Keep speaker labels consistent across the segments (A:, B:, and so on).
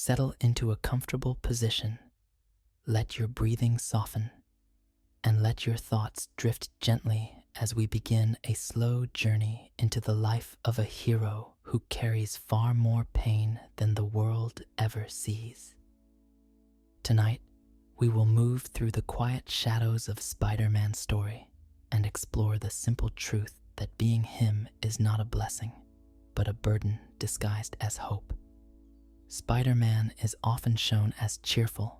A: Settle into a comfortable position. Let your breathing soften, and let your thoughts drift gently as we begin a slow journey into the life of a hero who carries far more pain than the world ever sees. Tonight, we will move through the quiet shadows of Spider-Man's story and explore the simple truth that being him is not a blessing, but a burden disguised as hope. Spider-Man is often shown as cheerful,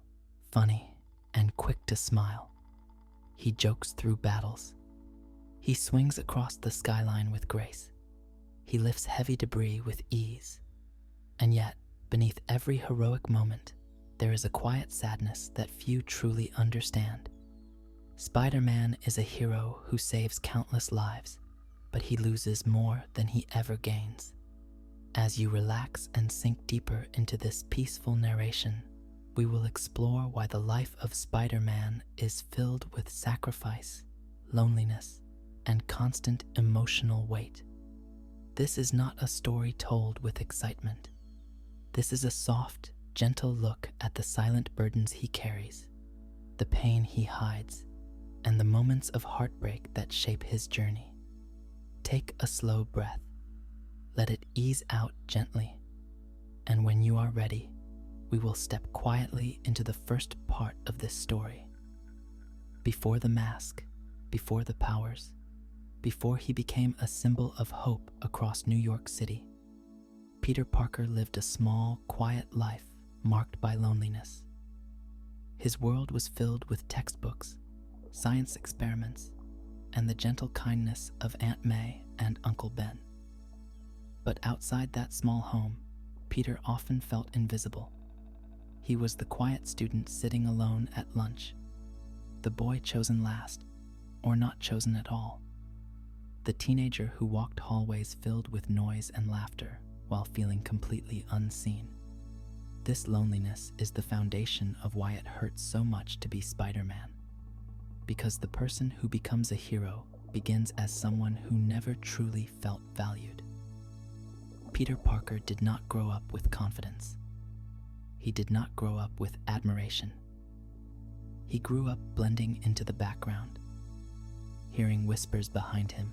A: funny, and quick to smile. He jokes through battles. He swings across the skyline with grace. He lifts heavy debris with ease. And yet, beneath every heroic moment, there is a quiet sadness that few truly understand. Spider-Man is a hero who saves countless lives, but he loses more than he ever gains. As you relax and sink deeper into this peaceful narration, we will explore why the life of Spider-Man is filled with sacrifice, loneliness, and constant emotional weight. This is not a story told with excitement. This is a soft, gentle look at the silent burdens he carries, the pain he hides, and the moments of heartbreak that shape his journey. Take a slow breath. Let it ease out gently. And when you are ready, we will step quietly into the first part of this story. Before the mask, before the powers, before he became a symbol of hope across New York City, Peter Parker lived a small, quiet life marked by loneliness. His world was filled with textbooks, science experiments, and the gentle kindness of Aunt May and Uncle Ben. But outside that small home, Peter often felt invisible. He was the quiet student sitting alone at lunch, the boy chosen last, or not chosen at all, the teenager who walked hallways filled with noise and laughter while feeling completely unseen. This loneliness is the foundation of why it hurts so much to be Spider-Man. Because the person who becomes a hero begins as someone who never truly felt valued. Peter Parker did not grow up with confidence. He did not grow up with admiration. He grew up blending into the background, hearing whispers behind him,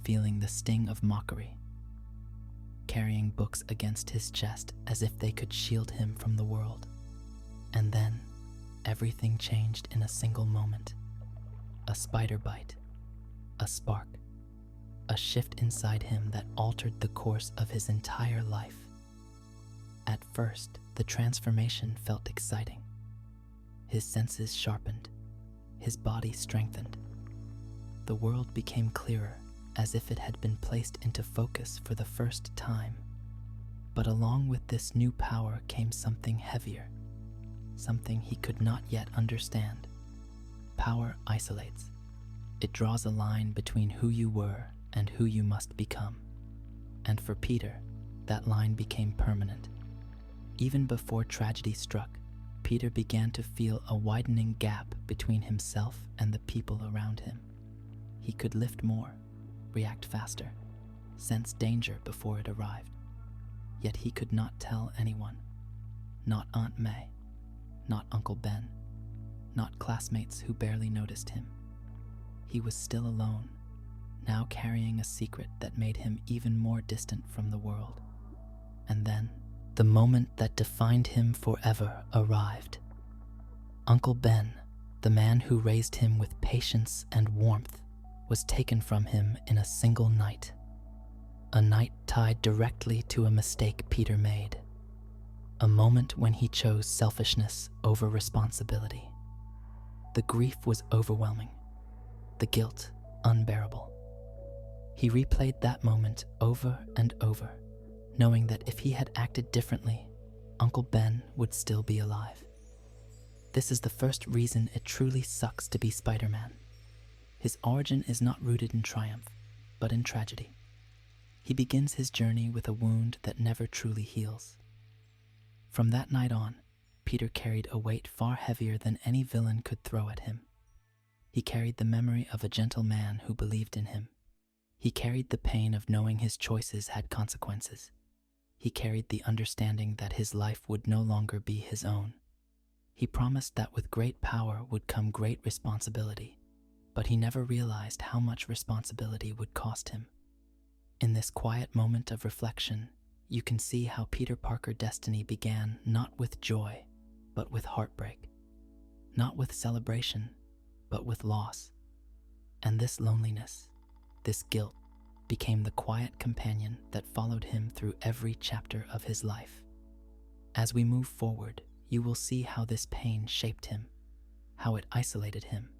A: feeling the sting of mockery, carrying books against his chest as if they could shield him from the world. And then, everything changed in a single moment. A spider bite, a spark, a shift inside him that altered the course of his entire life. At first, the transformation felt exciting. His senses sharpened, his body strengthened. The world became clearer, as if it had been placed into focus for the first time. But along with this new power came something heavier, something he could not yet understand. Power isolates. It draws a line between who you were and who you must become. And for Peter, that line became permanent. Even before tragedy struck, Peter began to feel a widening gap between himself and the people around him. He could lift more, react faster, sense danger before it arrived. Yet he could not tell anyone. Not Aunt May, not Uncle Ben, not classmates who barely noticed him. He was still alone, now carrying a secret that made him even more distant from the world. And then, the moment that defined him forever arrived. Uncle Ben, the man who raised him with patience and warmth, was taken from him in a single night. A night tied directly to a mistake Peter made. A moment when he chose selfishness over responsibility. The grief was overwhelming, the guilt unbearable. He replayed that moment over and over, knowing that if he had acted differently, Uncle Ben would still be alive. This is the first reason it truly sucks to be Spider-Man. His origin is not rooted in triumph, but in tragedy. He begins his journey with a wound that never truly heals. From that night on, Peter carried a weight far heavier than any villain could throw at him. He carried the memory of a gentle man who believed in him. He carried the pain of knowing his choices had consequences. he carried the understanding that his life would no longer be his own. He promised that with great power would come great responsibility, but he never realized how much responsibility would cost him. In this quiet moment of reflection, you can see how Peter Parker's destiny began not with joy, but with heartbreak. Not with celebration, but with loss. And this loneliness, this guilt, became the quiet companion that followed him through every chapter of his life. As we move forward, you will see how this pain shaped him, how it isolated him,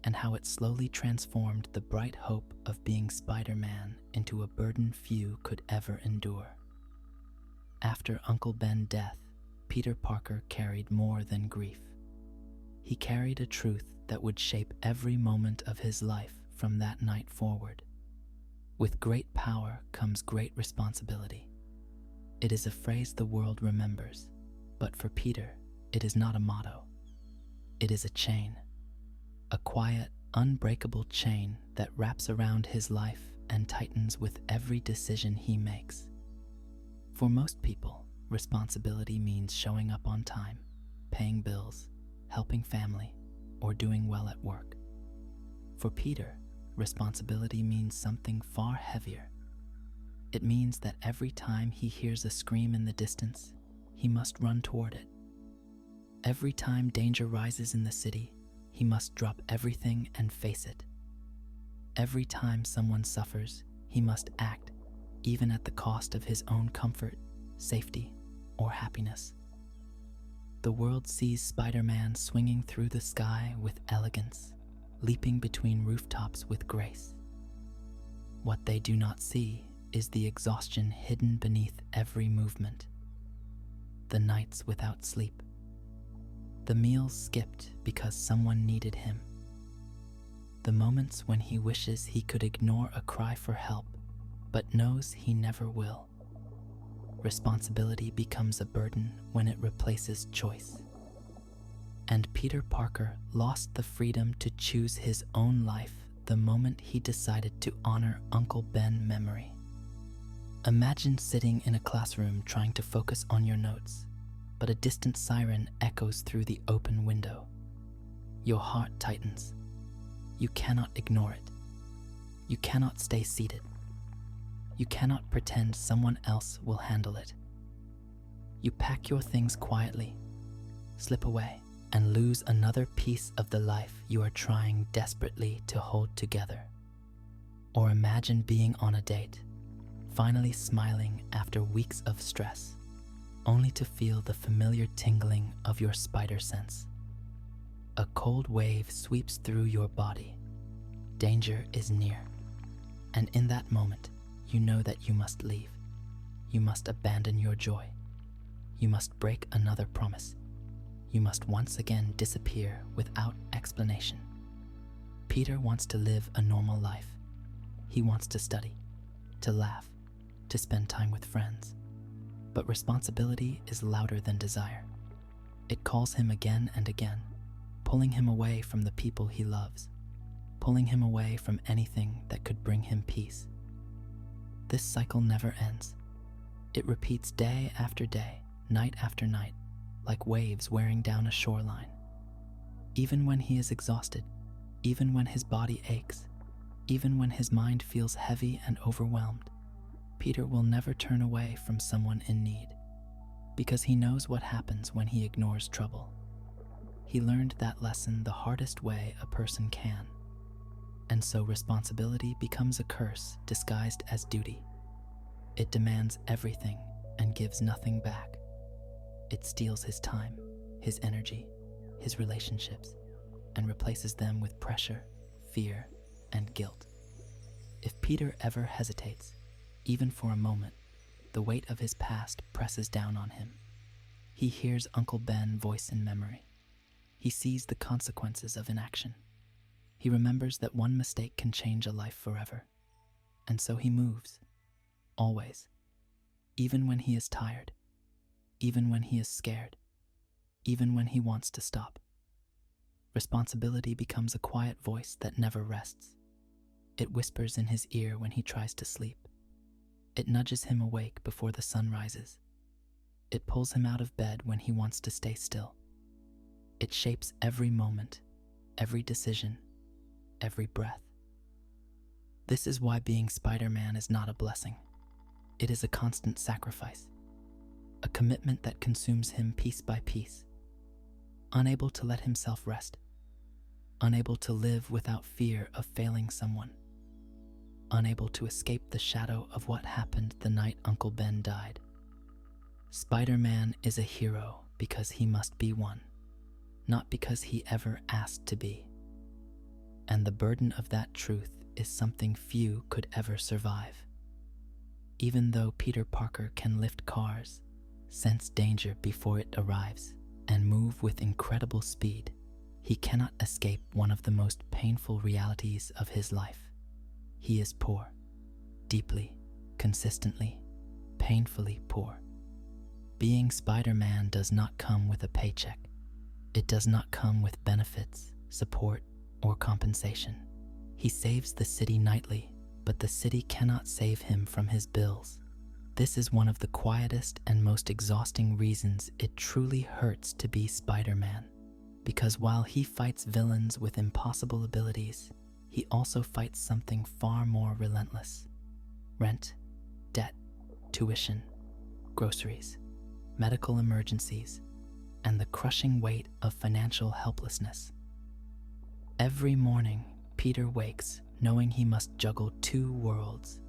A: and how it slowly transformed the bright hope of being Spider-Man into a burden few could ever endure. After Uncle Ben's death, Peter Parker carried more than grief. He carried a truth that would shape every moment of his life from that night forward. With great power comes great responsibility. It is a phrase the world remembers, but for Peter, it is not a motto. It is a chain, a quiet, unbreakable chain that wraps around his life and tightens with every decision he makes. For most people, responsibility means showing up on time, paying bills, helping family, or doing well at work. For Peter, responsibility means something far heavier. It means that every time he hears a scream in the distance, he must run toward it. Every time danger rises in the city, he must drop everything and face it. Every time someone suffers, he must act, even at the cost of his own comfort, safety, or happiness. The world sees Spider-Man swinging through the sky with elegance, leaping between rooftops with grace. What they do not see is the exhaustion hidden beneath every movement. The nights without sleep. The meals skipped because someone needed him. The moments when he wishes he could ignore a cry for help, but knows he never will. Responsibility becomes a burden when it replaces choice. And Peter Parker lost the freedom to choose his own life the moment he decided to honor Uncle Ben's memory. Imagine sitting in a classroom trying to focus on your notes, but a distant siren echoes through the open window. Your heart tightens. You cannot ignore it. You cannot stay seated. You cannot pretend someone else will handle it. You pack your things quietly, slip away, and lose another piece of the life you are trying desperately to hold together. Or imagine being on a date, finally smiling after weeks of stress, only to feel the familiar tingling of your spider sense. A cold wave sweeps through your body. Danger is near. And in that moment, you know that you must leave. You must abandon your joy. You must break another promise. You must once again disappear without explanation. Peter wants to live a normal life. He wants to study, to laugh, to spend time with friends. But responsibility is louder than desire. It calls him again and again, pulling him away from the people he loves, pulling him away from anything that could bring him peace. This cycle never ends. It repeats day after day, night after night, like waves wearing down a shoreline. Even when he is exhausted, even when his body aches, even when his mind feels heavy and overwhelmed, Peter will never turn away from someone in need, because he knows what happens when he ignores trouble. He learned that lesson the hardest way a person can. And so responsibility becomes a curse disguised as duty. It demands everything and gives nothing back. It steals his time, his energy, his relationships, and replaces them with pressure, fear, and guilt. If Peter ever hesitates, even for a moment, the weight of his past presses down on him. He hears Uncle Ben's voice in memory. He sees the consequences of inaction. He remembers that one mistake can change a life forever. And so he moves, always, even when he is tired, even when he is scared, even when he wants to stop. Responsibility becomes a quiet voice that never rests. It whispers in his ear when he tries to sleep. It nudges him awake before the sun rises. It pulls him out of bed when he wants to stay still. It shapes every moment, every decision, every breath. This is why being Spider-Man is not a blessing. It is a constant sacrifice, a commitment that consumes him piece by piece, unable to let himself rest, unable to live without fear of failing someone, unable to escape the shadow of what happened the night Uncle Ben died. Spider-Man is a hero because he must be one, not because he ever asked to be. And the burden of that truth is something few could ever survive. Even though Peter Parker can lift cars, sense danger before it arrives, and move with incredible speed, he cannot escape one of the most painful realities of his life. He is poor, deeply, consistently, painfully poor. Being Spider-Man does not come with a paycheck. It does not come with benefits, support, or compensation. He saves the city nightly, but the city cannot save him from his bills. This is one of the quietest and most exhausting reasons it truly hurts to be Spider-Man. Because while he fights villains with impossible abilities, he also fights something far more relentless. Rent, debt, tuition, groceries, medical emergencies, and the crushing weight of financial helplessness. Every morning, Peter wakes knowing he must juggle two worlds.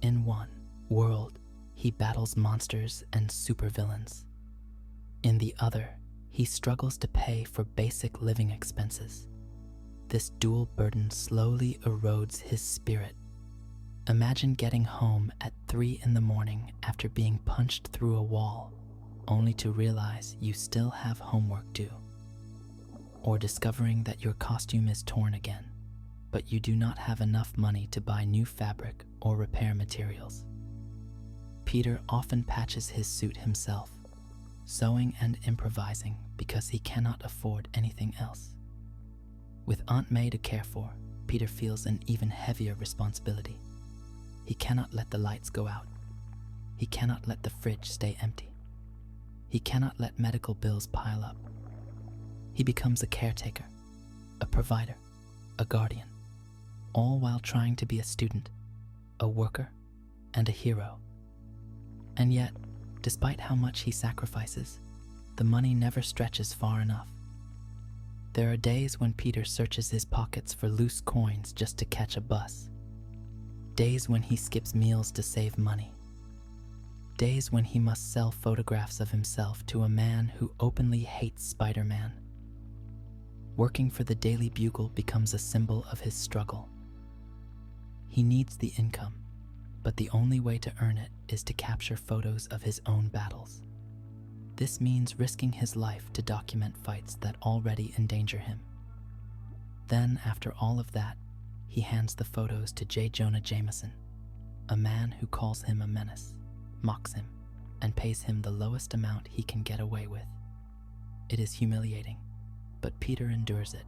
A: In one world, he battles monsters and supervillains. In the other, he struggles to pay for basic living expenses. This dual burden slowly erodes his spirit. Imagine getting home at 3 in the morning after being punched through a wall, only to realize you still have homework due. Or discovering that your costume is torn again, but you do not have enough money to buy new fabric or repair materials. Peter often patches his suit himself, sewing and improvising because he cannot afford anything else. With Aunt May to care for, Peter feels an even heavier responsibility. He cannot let the lights go out. He cannot let the fridge stay empty. He cannot let medical bills pile up. He becomes a caretaker, a provider, a guardian, all while trying to be a student, a worker, and a hero. And yet, despite how much he sacrifices, the money never stretches far enough. There are days when Peter searches his pockets for loose coins just to catch a bus. Days when he skips meals to save money. Days when he must sell photographs of himself to a man who openly hates Spider-Man. Working for the Daily Bugle becomes a symbol of his struggle. He needs the income, but the only way to earn it is to capture photos of his own battles. This means risking his life to document fights that already endanger him. Then, after all of that, he hands the photos to J. Jonah Jameson, a man who calls him a menace, mocks him, and pays him the lowest amount he can get away with. It is humiliating, but Peter endures it,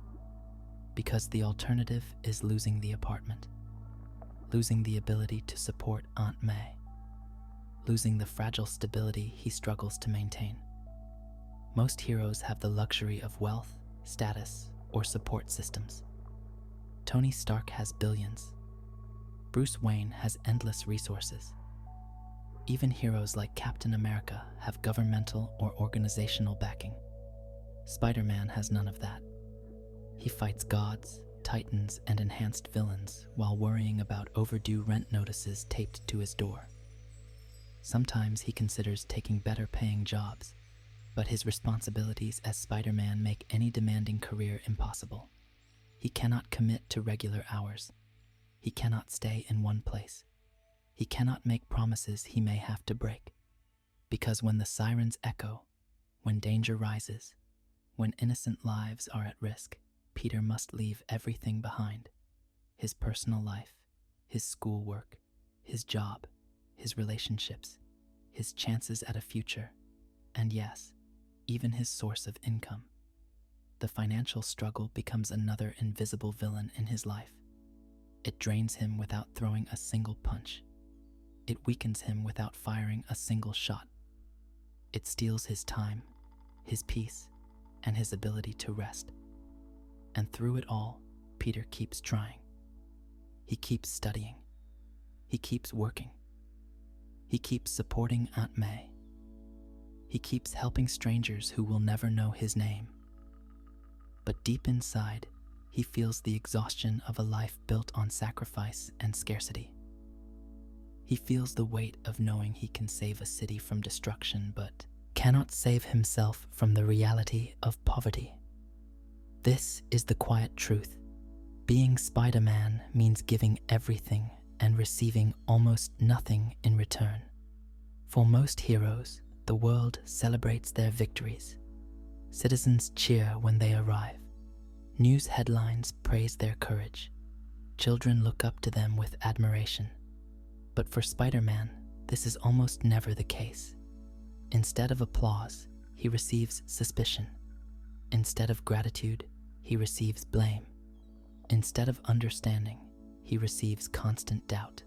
A: because the alternative is losing the apartment, losing the ability to support Aunt May, losing the fragile stability he struggles to maintain. Most heroes have the luxury of wealth, status, or support systems. Tony Stark has billions. Bruce Wayne has endless resources. Even heroes like Captain America have governmental or organizational backing. Spider-Man has none of that. He fights gods, titans, and enhanced villains while worrying about overdue rent notices taped to his door. Sometimes he considers taking better-paying jobs, but his responsibilities as Spider-Man make any demanding career impossible. He cannot commit to regular hours. He cannot stay in one place. He cannot make promises he may have to break. Because when the sirens echo, when danger rises, when innocent lives are at risk, Peter must leave everything behind. His personal life, his schoolwork, his job, his relationships, his chances at a future, and yes, even his source of income. The financial struggle becomes another invisible villain in his life. It drains him without throwing a single punch. It weakens him without firing a single shot. It steals his time, his peace, and his ability to rest. And through it all, Peter keeps trying. He keeps studying. He keeps working. He keeps supporting Aunt May. He keeps helping strangers who will never know his name. But deep inside, he feels the exhaustion of a life built on sacrifice and scarcity. He feels the weight of knowing he can save a city from destruction, but cannot save himself from the reality of poverty. This is the quiet truth. Being Spider-Man means giving everything and receiving almost nothing in return. For most heroes, the world celebrates their victories. Citizens cheer when they arrive. News headlines praise their courage. Children look up to them with admiration. But for Spider-Man, this is almost never the case. Instead of applause, he receives suspicion. Instead of gratitude, he receives blame. Instead of understanding, he receives constant doubt.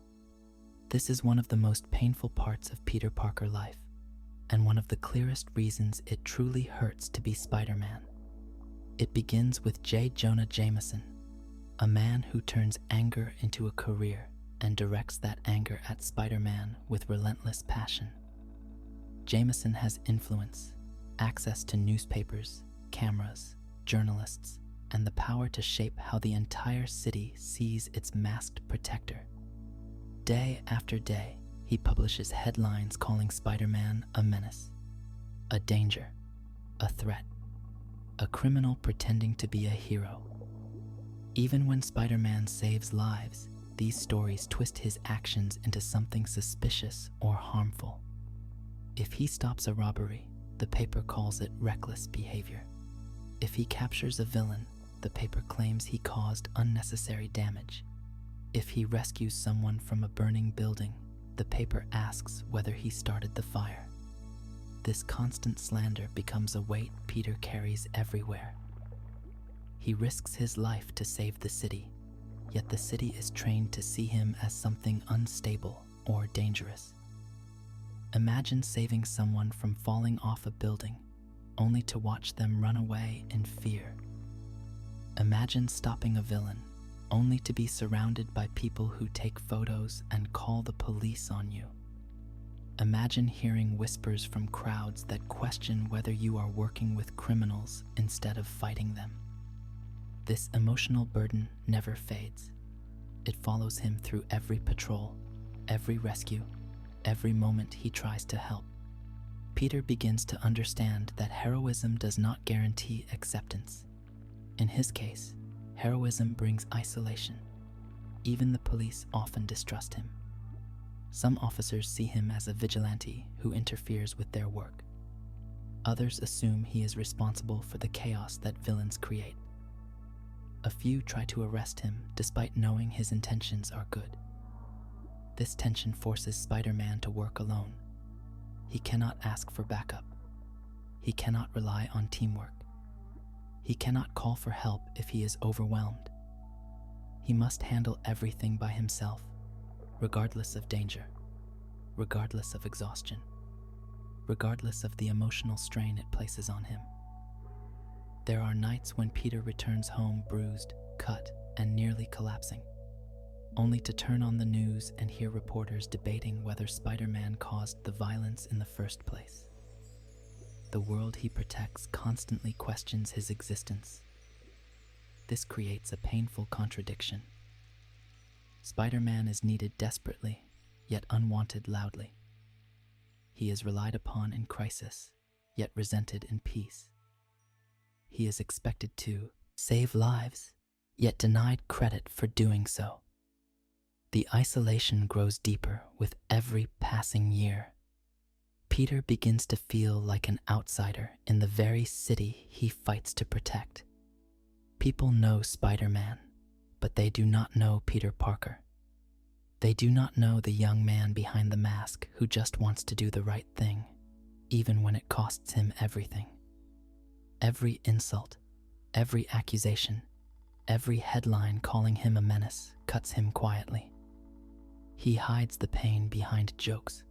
A: This is one of the most painful parts of Peter Parker life, and one of the clearest reasons it truly hurts to be Spider-Man. It begins with J. Jonah Jameson, a man who turns anger into a career and directs that anger at Spider-Man with relentless passion. Jameson has influence, access to newspapers, cameras, journalists, and the power to shape how the entire city sees its masked protector. Day after day, he publishes headlines calling Spider-Man a menace, a danger, a threat, a criminal pretending to be a hero. Even when Spider-Man saves lives, these stories twist his actions into something suspicious or harmful. If he stops a robbery, the paper calls it reckless behavior. If he captures a villain, the paper claims he caused unnecessary damage. If he rescues someone from a burning building, the paper asks whether he started the fire. This constant slander becomes a weight Peter carries everywhere. He risks his life to save the city, yet the city is trained to see him as something unstable or dangerous. Imagine saving someone from falling off a building, only to watch them run away in fear. Imagine stopping a villain, only to be surrounded by people who take photos and call the police on you. Imagine hearing whispers from crowds that question whether you are working with criminals instead of fighting them. This emotional burden never fades. It follows him through every patrol, every rescue, every moment he tries to help. Peter begins to understand that heroism does not guarantee acceptance. In his case, heroism brings isolation. Even the police often distrust him. Some officers see him as a vigilante who interferes with their work. Others assume he is responsible for the chaos that villains create. A few try to arrest him despite knowing his intentions are good. This tension forces Spider-Man to work alone. He cannot ask for backup. He cannot rely on teamwork. He cannot call for help if he is overwhelmed. He must handle everything by himself, regardless of danger, regardless of exhaustion, regardless of the emotional strain it places on him. There are nights when Peter returns home bruised, cut, and nearly collapsing, only to turn on the news and hear reporters debating whether Spider-Man caused the violence in the first place. The world he protects constantly questions his existence. This creates a painful contradiction. Spider-Man is needed desperately, yet unwanted loudly. He is relied upon in crisis, yet resented in peace. He is expected to save lives, yet denied credit for doing so. The isolation grows deeper with every passing year. Peter begins to feel like an outsider in the very city he fights to protect. People know Spider-Man, but they do not know Peter Parker. They do not know the young man behind the mask who just wants to do the right thing, even when it costs him everything. Every insult, every accusation, every headline calling him a menace cuts him quietly. He hides the pain behind jokes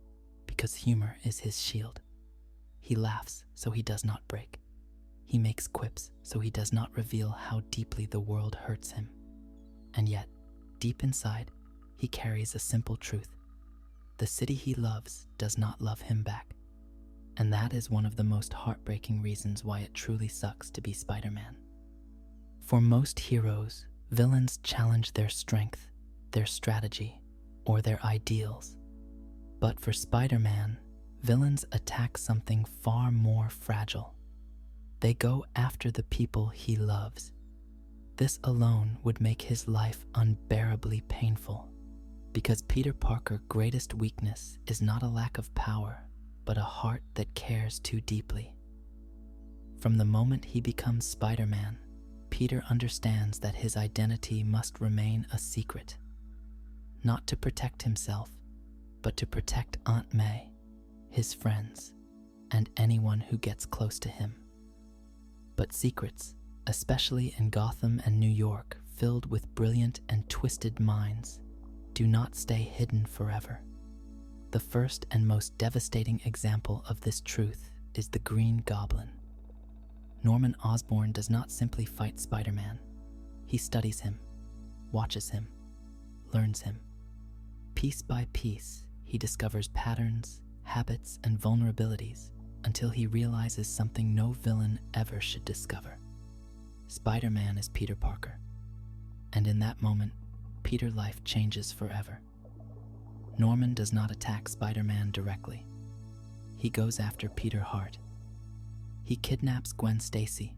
A: because humor is his shield. He laughs so he does not break. He makes quips so he does not reveal how deeply the world hurts him. And yet, deep inside, he carries a simple truth. The city he loves does not love him back. And that is one of the most heartbreaking reasons why it truly sucks to be Spider-Man. For most heroes, villains challenge their strength, their strategy, or their ideals. But for Spider-Man, villains attack something far more fragile. They go after the people he loves. This alone would make his life unbearably painful, because Peter Parker's greatest weakness is not a lack of power, but a heart that cares too deeply. From the moment he becomes Spider-Man, Peter understands that his identity must remain a secret, not to protect himself, but to protect Aunt May, his friends, and anyone who gets close to him. But secrets, especially in Gotham and New York, filled with brilliant and twisted minds, do not stay hidden forever. The first and most devastating example of this truth is the Green Goblin. Norman Osborn does not simply fight Spider-Man. He studies him, watches him, learns him. Piece by piece, he discovers patterns, habits, and vulnerabilities until he realizes something no villain ever should discover. Spider-Man is Peter Parker, and in that moment, Peter's life changes forever. Norman does not attack Spider-Man directly. He goes after Peter's heart. He kidnaps Gwen Stacy,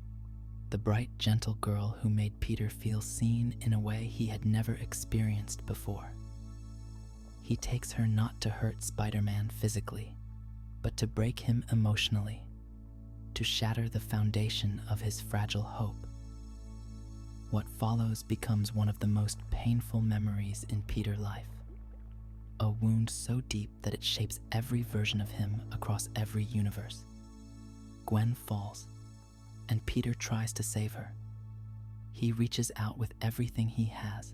A: the bright, gentle girl who made Peter feel seen in a way he had never experienced before. He takes her not to hurt Spider-Man physically, but to break him emotionally, to shatter the foundation of his fragile hope. What follows becomes one of the most painful memories in Peter's life, a wound so deep that it shapes every version of him across every universe. Gwen falls, and Peter tries to save her. He reaches out with everything he has,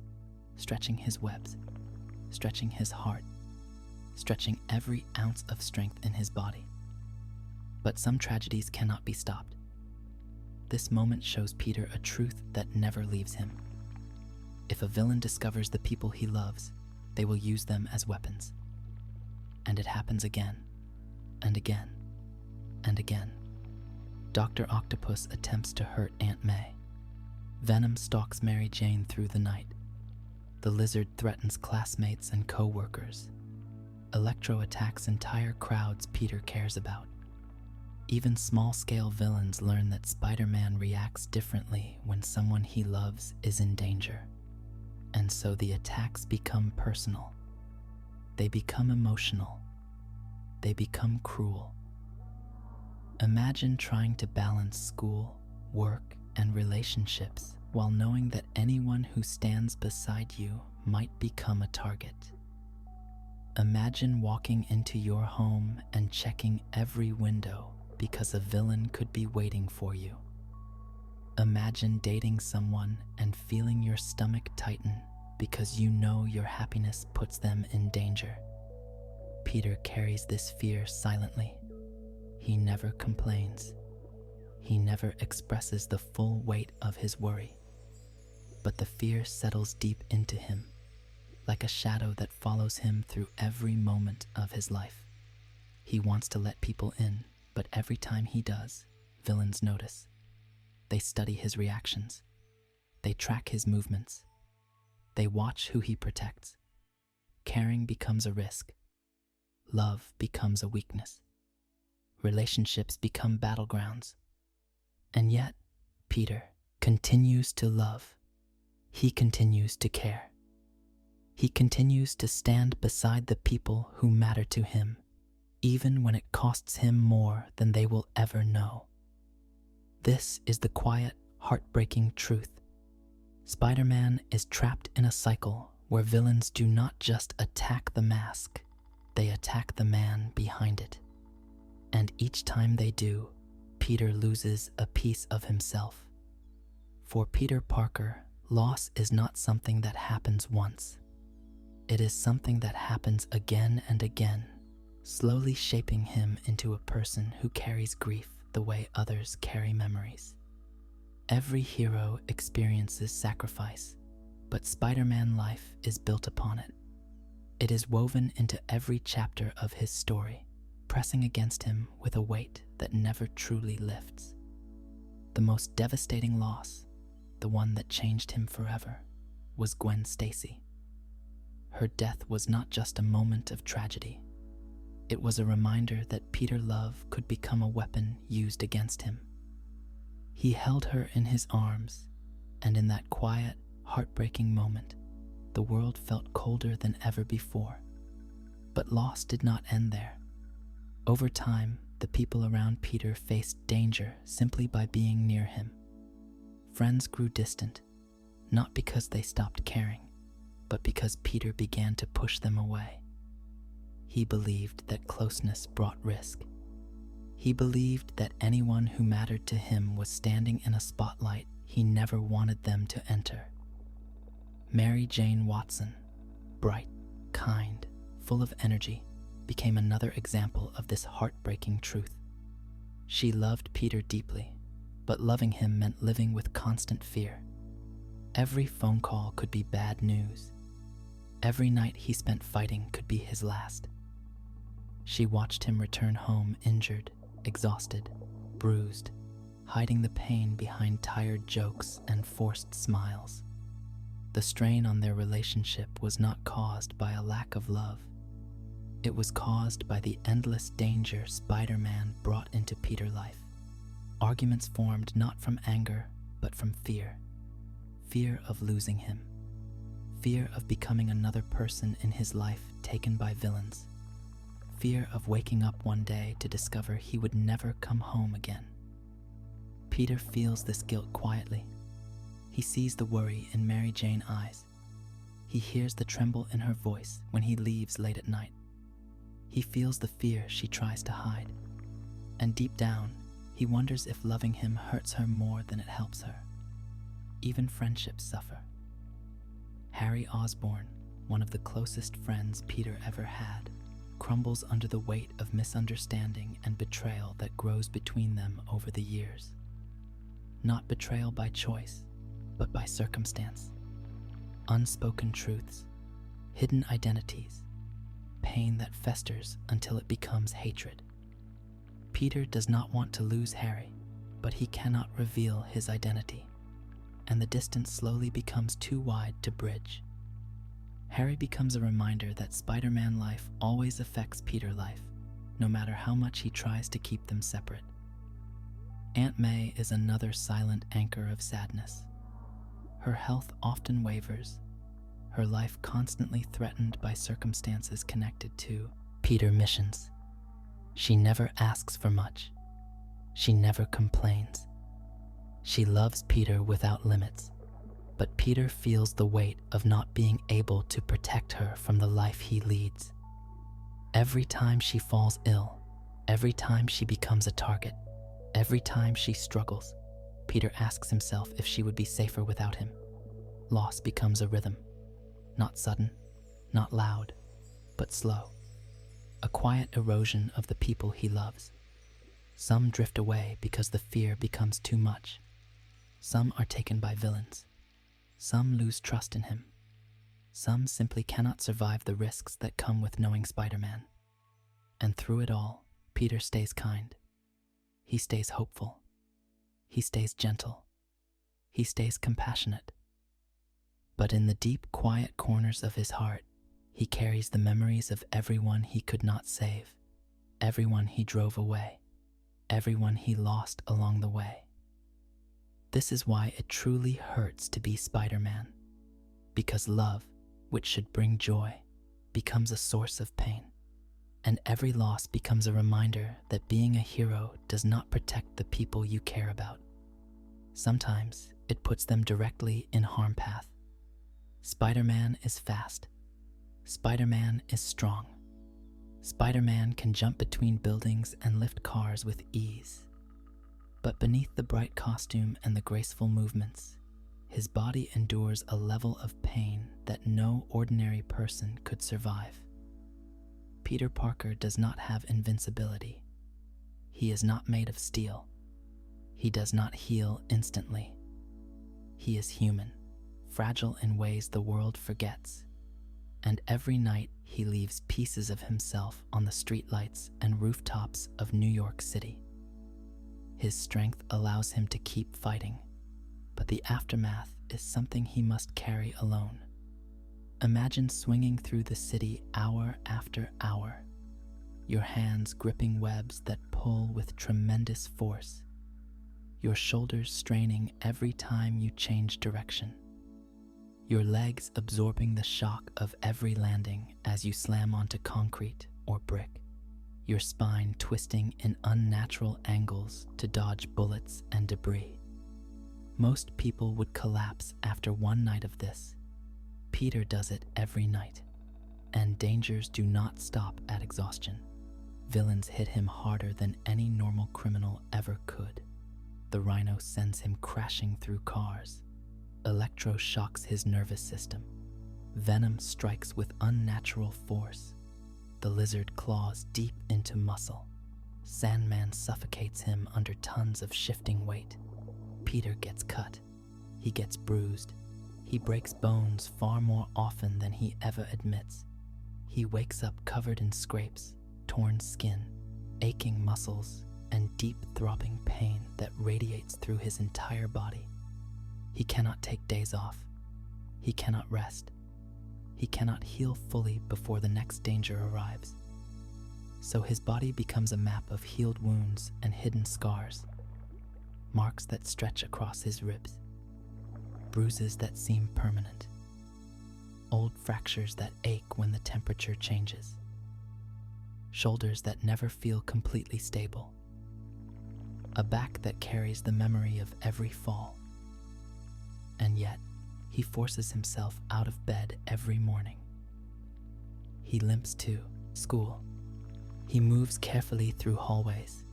A: stretching his webs, stretching his heart, stretching every ounce of strength in his body. But some tragedies cannot be stopped. This moment shows Peter a truth that never leaves him. If a villain discovers the people he loves, they will use them as weapons. And it happens again, and again, and again. Dr. Octopus attempts to hurt Aunt May. Venom stalks Mary Jane through the night. The Lizard threatens classmates and co-workers. Electro attacks entire crowds Peter cares about. Even small-scale villains learn that Spider-Man reacts differently when someone he loves is in danger. And so the attacks become personal. They become emotional. They become cruel. Imagine trying to balance school, work, and relationships while knowing that anyone who stands beside you might become a target. Imagine walking into your home and checking every window because a villain could be waiting for you. Imagine dating someone and feeling your stomach tighten because you know your happiness puts them in danger. Peter carries this fear silently. He never complains. He never expresses the full weight of his worry. But the fear settles deep into him, like a shadow that follows him through every moment of his life. He wants to let people in, but every time he does, villains notice. They study his reactions. They track his movements. They watch who he protects. Caring becomes a risk. Love becomes a weakness. Relationships become battlegrounds. And yet, Peter continues to love. He continues to care. He continues to stand beside the people who matter to him, even when it costs him more than they will ever know. This is the quiet, heartbreaking truth. Spider-Man is trapped in a cycle where villains do not just attack the mask, they attack the man behind it. And each time they do, Peter loses a piece of himself. For Peter Parker, loss is not something that happens once. It is something that happens again and again, slowly shaping him into a person who carries grief the way others carry memories. Every hero experiences sacrifice, but Spider-Man life is built upon it. It is woven into every chapter of his story, pressing against him with a weight that never truly lifts. The most devastating loss, the one that changed him forever, was Gwen Stacy. Her death was not just a moment of tragedy. It was a reminder that Peter Love could become a weapon used against him. He held her in his arms, and in that quiet, heartbreaking moment, the world felt colder than ever before. But loss did not end there. Over time, the people around Peter faced danger simply by being near him. Friends grew distant, not because they stopped caring, but because Peter began to push them away. He believed that closeness brought risk. He believed that anyone who mattered to him was standing in a spotlight he never wanted them to enter. Mary Jane Watson, bright, kind, full of energy, became another example of this heartbreaking truth. She loved Peter deeply, but loving him meant living with constant fear. Every phone call could be bad news. Every night he spent fighting could be his last. She watched him return home injured, exhausted, bruised, hiding the pain behind tired jokes and forced smiles. The strain on their relationship was not caused by a lack of love. It was caused by the endless danger Spider-Man brought into Peter's life. Arguments formed not from anger, but from fear. Fear of losing him. Fear of becoming another person in his life taken by villains. Fear of waking up one day to discover he would never come home again. Peter feels this guilt quietly. He sees the worry in Mary Jane's eyes. He hears the tremble in her voice when he leaves late at night. He feels the fear she tries to hide. And deep down, he wonders if loving him hurts her more than it helps her. Even friendships suffer. Harry Osborn, one of the closest friends Peter ever had, crumbles under the weight of misunderstanding and betrayal that grows between them over the years. Not betrayal by choice, but by circumstance. Unspoken truths, hidden identities, pain that festers until it becomes hatred. Peter does not want to lose Harry, but he cannot reveal his identity, and the distance slowly becomes too wide to bridge. Harry becomes a reminder that Spider-Man life always affects Peter's life, no matter how much he tries to keep them separate. Aunt May is another silent anchor of sadness. Her health often wavers, her life constantly threatened by circumstances connected to Peter's missions. She never asks for much. She never complains. She loves Peter without limits, but Peter feels the weight of not being able to protect her from the life he leads. Every time she falls ill, every time she becomes a target, every time she struggles, Peter asks himself if she would be safer without him. Loss becomes a rhythm. Not sudden, not loud, but slow. A quiet erosion of the people he loves. Some drift away because the fear becomes too much. Some are taken by villains. Some lose trust in him. Some simply cannot survive the risks that come with knowing Spider-Man. And through it all, Peter stays kind. He stays hopeful. He stays gentle. He stays compassionate. But in the deep, quiet corners of his heart, he carries the memories of everyone he could not save, everyone he drove away, everyone he lost along the way. This is why it truly hurts to be Spider-Man, because love, which should bring joy, becomes a source of pain, and every loss becomes a reminder that being a hero does not protect the people you care about. Sometimes it puts them directly in harm path. Spider-Man is fast. Spider-Man is strong. Spider-Man can jump between buildings and lift cars with ease. But beneath the bright costume and the graceful movements, his body endures a level of pain that no ordinary person could survive. Peter Parker does not have invincibility. He is not made of steel. He does not heal instantly. He is human, fragile in ways the world forgets. And every night he leaves pieces of himself on the streetlights and rooftops of New York City. His strength allows him to keep fighting, but the aftermath is something he must carry alone. Imagine swinging through the city hour after hour, your hands gripping webs that pull with tremendous force, your shoulders straining every time you change direction, your legs absorbing the shock of every landing as you slam onto concrete or brick, your spine twisting in unnatural angles to dodge bullets and debris. Most people would collapse after one night of this. Peter does it every night, and dangers do not stop at exhaustion. Villains hit him harder than any normal criminal ever could. The Rhino sends him crashing through cars. Electro shocks his nervous system. Venom strikes with unnatural force. The Lizard claws deep into muscle. Sandman suffocates him under tons of shifting weight. Peter gets cut. He gets bruised. He breaks bones far more often than he ever admits. He wakes up covered in scrapes, torn skin, aching muscles, and deep throbbing pain that radiates through his entire body. He cannot take days off. He cannot rest. He cannot heal fully before the next danger arrives. So his body becomes a map of healed wounds and hidden scars, marks that stretch across his ribs, bruises that seem permanent, old fractures that ache when the temperature changes, shoulders that never feel completely stable, a back that carries the memory of every fall. And yet, he forces himself out of bed every morning. He limps to school. He moves carefully through hallways.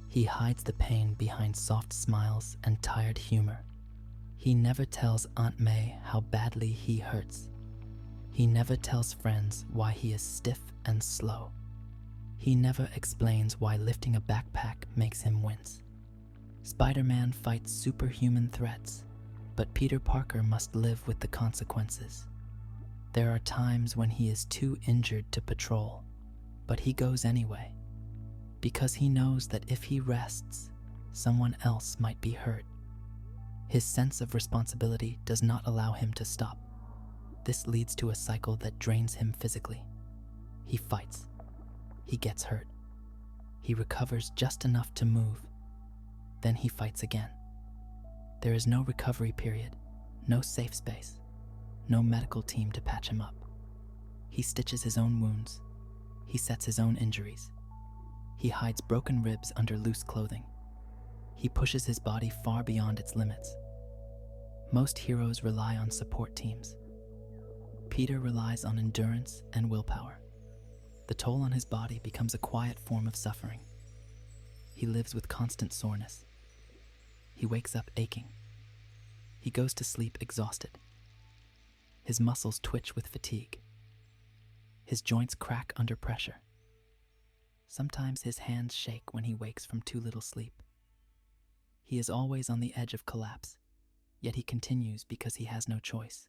A: He hides the pain behind soft smiles and tired humor. He never tells Aunt May how badly he hurts. He never tells friends why he is stiff and slow. He never explains why lifting a backpack makes him wince. Spider-Man fights superhuman threats, but Peter Parker must live with the consequences. There are times when he is too injured to patrol, but he goes anyway, because he knows that if he rests, someone else might be hurt. His sense of responsibility does not allow him to stop. This leads to a cycle that drains him physically. He fights. He gets hurt. He recovers just enough to move. Then he fights again. There is no recovery period, no safe space, no medical team to patch him up. He stitches his own wounds. He sets his own injuries. He hides broken ribs under loose clothing. He pushes his body far beyond its limits. Most heroes rely on support teams. Peter relies on endurance and willpower. The toll on his body becomes a quiet form of suffering. He lives with constant soreness. He wakes up aching. He goes to sleep exhausted. His muscles twitch with fatigue. His joints crack under pressure. Sometimes his hands shake when he wakes from too little sleep. He is always on the edge of collapse, yet he continues because he has no choice.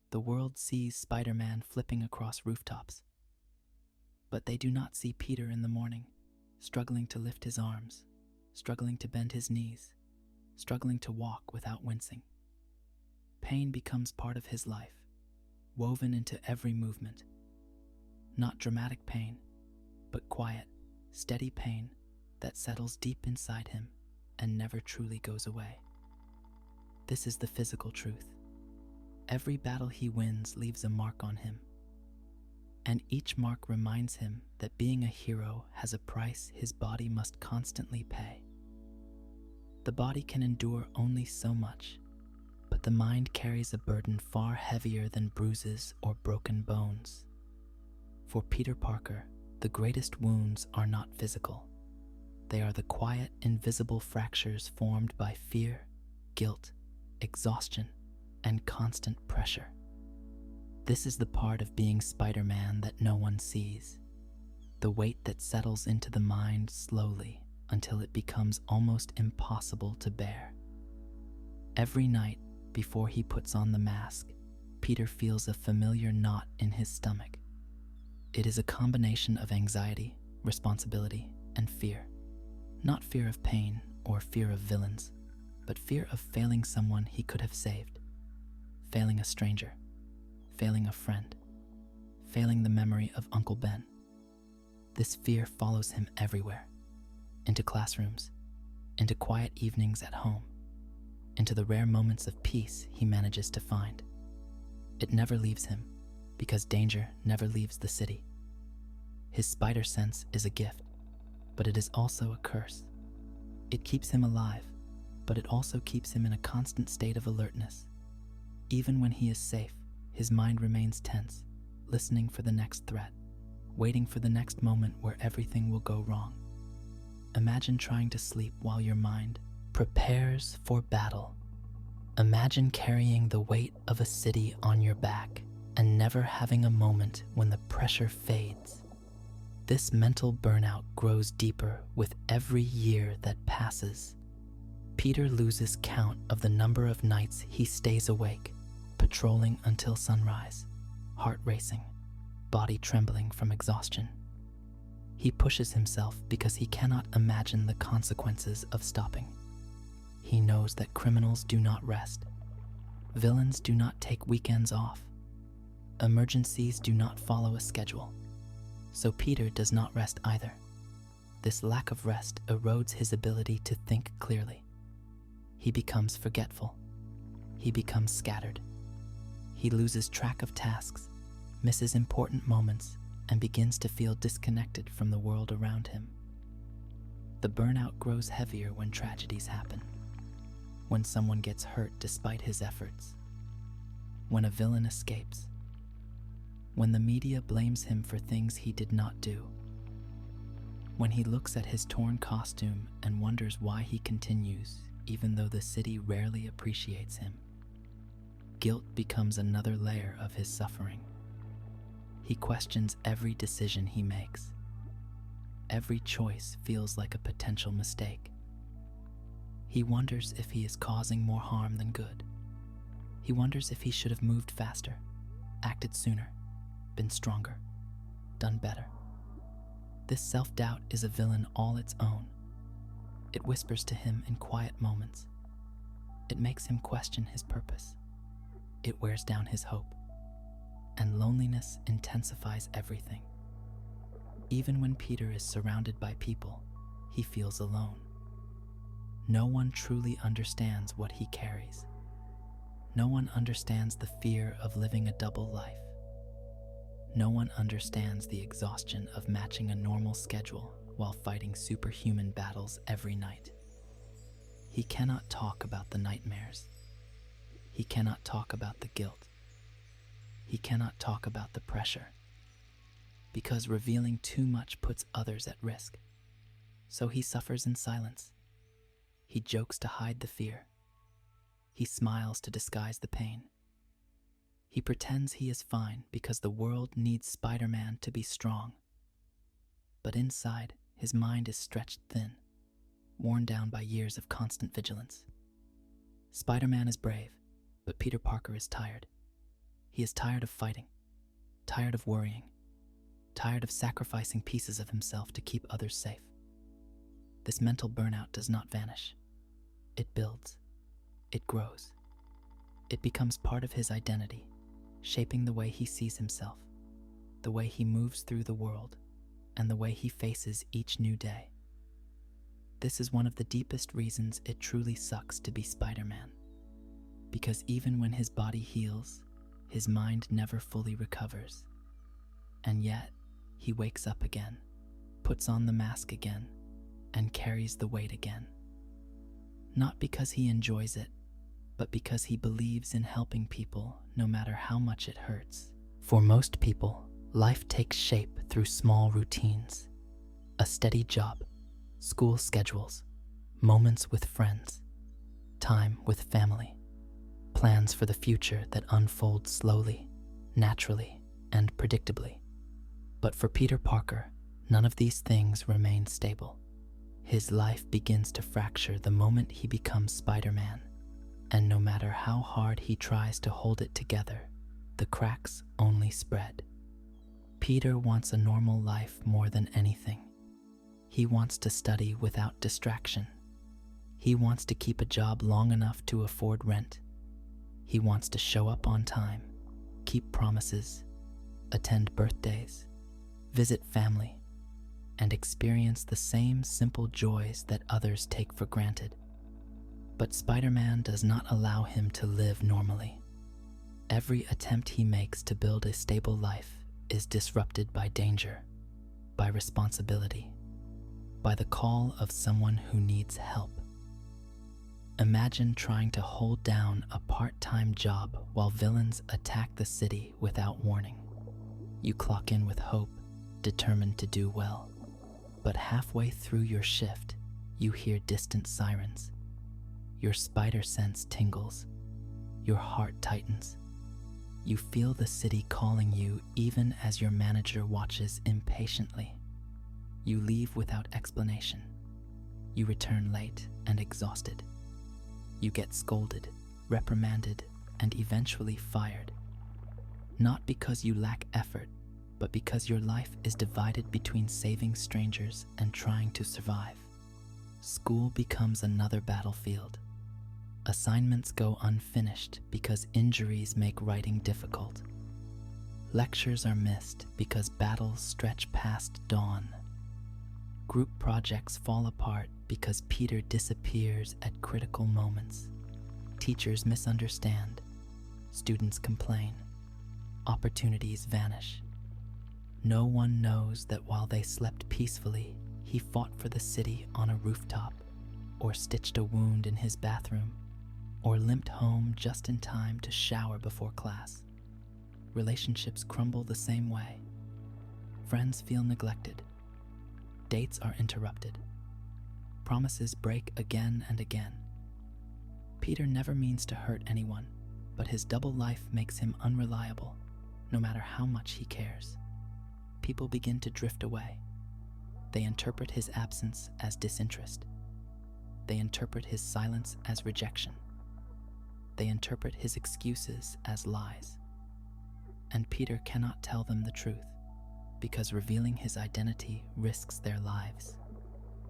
A: The world sees Spider-Man flipping across rooftops, but they do not see Peter in the morning, struggling to lift his arms, struggling to bend his knees, struggling to walk without wincing. Pain becomes part of his life, woven into every movement. Not dramatic pain, but quiet, steady pain that settles deep inside him and never truly goes away. This is the physical truth. Every battle he wins leaves a mark on him, and each mark reminds him that being a hero has a price his body must constantly pay. The body can endure only so much, but the mind carries a burden far heavier than bruises or broken bones. For Peter Parker, the greatest wounds are not physical. They are the quiet, invisible fractures formed by fear, guilt, exhaustion, and constant pressure. This is the part of being Spider-Man that no one sees, the weight that settles into the mind slowly until it becomes almost impossible to bear. Every night before he puts on the mask, Peter feels a familiar knot in his stomach. It is a combination of anxiety, responsibility, and fear. Not fear of pain or fear of villains, but fear of failing someone he could have saved, failing a stranger, failing a friend, failing the memory of Uncle Ben. This fear follows him everywhere, into classrooms, into quiet evenings at home, into the rare moments of peace he manages to find. It never leaves him, because danger never leaves the city. His spider sense is a gift, but it is also a curse. It keeps him alive, but it also keeps him in a constant state of alertness. Even when he is safe, his mind remains tense, listening for the next threat, waiting for the next moment where everything will go wrong. Imagine trying to sleep while your mind prepares for battle. Imagine carrying the weight of a city on your back and never having a moment when the pressure fades. This mental burnout grows deeper with every year that passes. Peter loses count of the number of nights he stays awake, patrolling until sunrise, heart racing, body trembling from exhaustion. He pushes himself because he cannot imagine the consequences of stopping. He knows that criminals do not rest. Villains do not take weekends off. Emergencies do not follow a schedule. So Peter does not rest either. This lack of rest erodes his ability to think clearly. He becomes forgetful. He becomes scattered. He loses track of tasks, misses important moments, and begins to feel disconnected from the world around him. The burnout grows heavier when tragedies happen, when someone gets hurt despite his efforts, when a villain escapes, when the media blames him for things he did not do, when he looks at his torn costume and wonders why he continues even though the city rarely appreciates him. Guilt becomes another layer of his suffering. He questions every decision he makes. Every choice feels like a potential mistake. He wonders if he is causing more harm than good. He wonders if he should have moved faster, acted sooner, been stronger, done better. This self-doubt is a villain all its own. It whispers to him in quiet moments. It makes him question his purpose. It wears down his hope. And loneliness intensifies everything. Even when Peter is surrounded by people, he feels alone. No one truly understands what he carries. No one understands the fear of living a double life. No one understands the exhaustion of matching a normal schedule while fighting superhuman battles every night. He cannot talk about the nightmares. He cannot talk about the guilt. He cannot talk about the pressure, because revealing too much puts others at risk. So he suffers in silence. He jokes to hide the fear. He smiles to disguise the pain. He pretends he is fine because the world needs Spider-Man to be strong. But inside, his mind is stretched thin, worn down by years of constant vigilance. Spider-Man is brave, but Peter Parker is tired. He is tired of fighting, tired of worrying, tired of sacrificing pieces of himself to keep others safe. This mental burnout does not vanish. It builds. It grows. It becomes part of his identity, shaping the way he sees himself, the way he moves through the world, and the way he faces each new day. This is one of the deepest reasons it truly sucks to be Spider-Man. Because even when his body heals, his mind never fully recovers. And yet, he wakes up again, puts on the mask again, and carries the weight again. Not because he enjoys it, but because he believes in helping people no matter how much it hurts. For most people, life takes shape through small routines. A steady job, school schedules, moments with friends, time with family. plans for the future that unfold slowly, naturally, and predictably. But for Peter Parker, none of these things remain stable. His life begins to fracture the moment he becomes Spider-Man, and no matter how hard he tries to hold it together, the cracks only spread. Peter wants a normal life more than anything. He wants to study without distraction. He wants to keep a job long enough to afford rent. He wants to show up on time, keep promises, attend birthdays, visit family, and experience the same simple joys that others take for granted. But Spider-Man does not allow him to live normally. Every attempt he makes to build a stable life is disrupted by danger, by responsibility, by the call of someone who needs help. Imagine trying to hold down a part-time job while villains attack the city without warning. You clock in with hope, determined to do well. But halfway through your shift, you hear distant sirens. Your spider sense tingles. Your heart tightens. You feel the city calling you even as your manager watches impatiently. You leave without explanation. You return late and exhausted. You get scolded, reprimanded, and eventually fired. Not because you lack effort, but because your life is divided between saving strangers and trying to survive. School becomes another battlefield. Assignments go unfinished because injuries make writing difficult. Lectures are missed because battles stretch past dawn. Group projects fall apart because Peter disappears at critical moments. Teachers misunderstand. Students complain. Opportunities vanish. No one knows that while they slept peacefully, he fought for the city on a rooftop, or stitched a wound in his bathroom, or limped home just in time to shower before class. Relationships crumble the same way. Friends feel neglected. Dates are interrupted. Promises break again and again. Peter never means to hurt anyone, but his double life makes him unreliable, no matter how much he cares. People begin to drift away. They interpret his absence as disinterest. They interpret his silence as rejection. They interpret his excuses as lies. And Peter cannot tell them the truth, because revealing his identity risks their lives.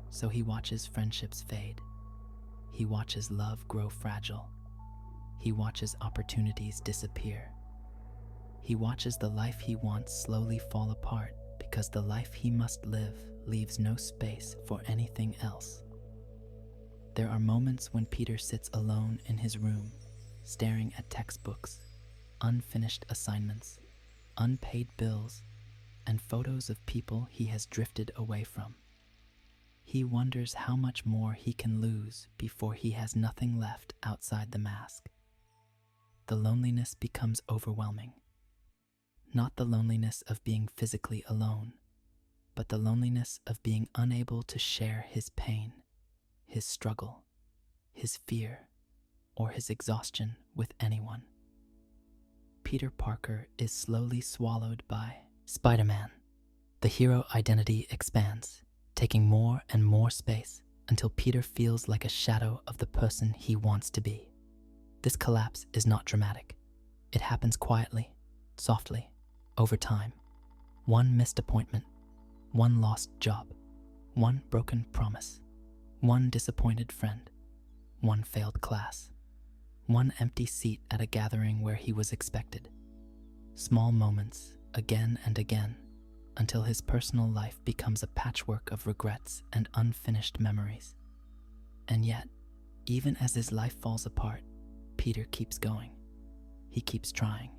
A: So he watches friendships fade. He watches love grow fragile. He watches opportunities disappear. He watches the life he wants slowly fall apart because the life he must live leaves no space for anything else. There are moments when Peter sits alone in his room, staring at textbooks, unfinished assignments, unpaid bills, and photos of people he has drifted away from. He wonders how much more he can lose before he has nothing left outside the mask. The loneliness becomes overwhelming. Not the loneliness of being physically alone, but the loneliness of being unable to share his pain, his struggle, his fear, or his exhaustion with anyone. Peter Parker is slowly swallowed by Spider-Man. The hero identity expands, taking more and more space until Peter feels like a shadow of the person he wants to be. This collapse is not dramatic. It happens quietly, softly, over time. One missed appointment, one lost job, one broken promise, one disappointed friend, one failed class, one empty seat at a gathering where he was expected. Small moments, again and again, until his personal life becomes a patchwork of regrets and unfinished memories. And yet, even as his life falls apart, Peter keeps going. He keeps trying.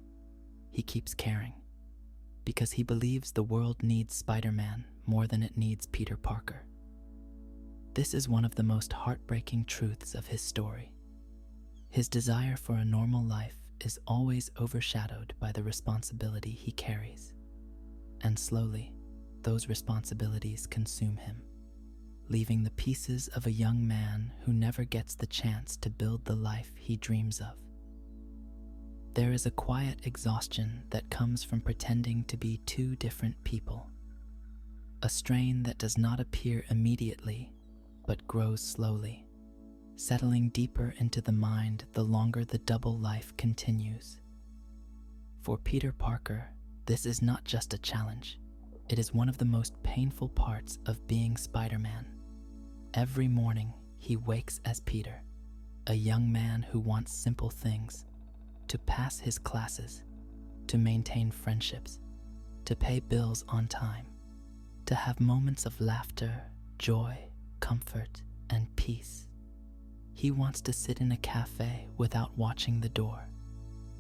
A: He keeps caring. Because he believes the world needs Spider-Man more than it needs Peter Parker. This is one of the most heartbreaking truths of his story. His desire for a normal life is always overshadowed by the responsibility he carries. And slowly, those responsibilities consume him, leaving the pieces of a young man who never gets the chance to build the life he dreams of. There is a quiet exhaustion that comes from pretending to be two different people. A strain that does not appear immediately, but grows slowly, settling deeper into the mind the longer the double life continues. For Peter Parker, this is not just a challenge. It is one of the most painful parts of being Spider-Man. Every morning, he wakes as Peter, a young man who wants simple things: to pass his classes, to maintain friendships, to pay bills on time, to have moments of laughter, joy, comfort, and peace. He wants to sit in a cafe without watching the door.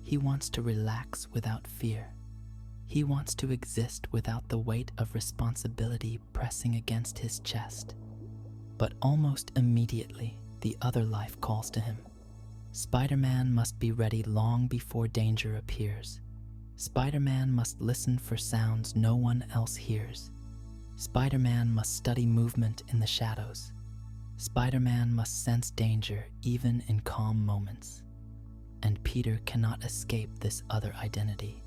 A: He wants to relax without fear. He wants to exist without the weight of responsibility pressing against his chest. But almost immediately, the other life calls to him. Spider-Man must be ready long before danger appears. Spider-Man must listen for sounds no one else hears. Spider-Man must study movement in the shadows. Spider-Man must sense danger even in calm moments. And Peter cannot escape this other identity.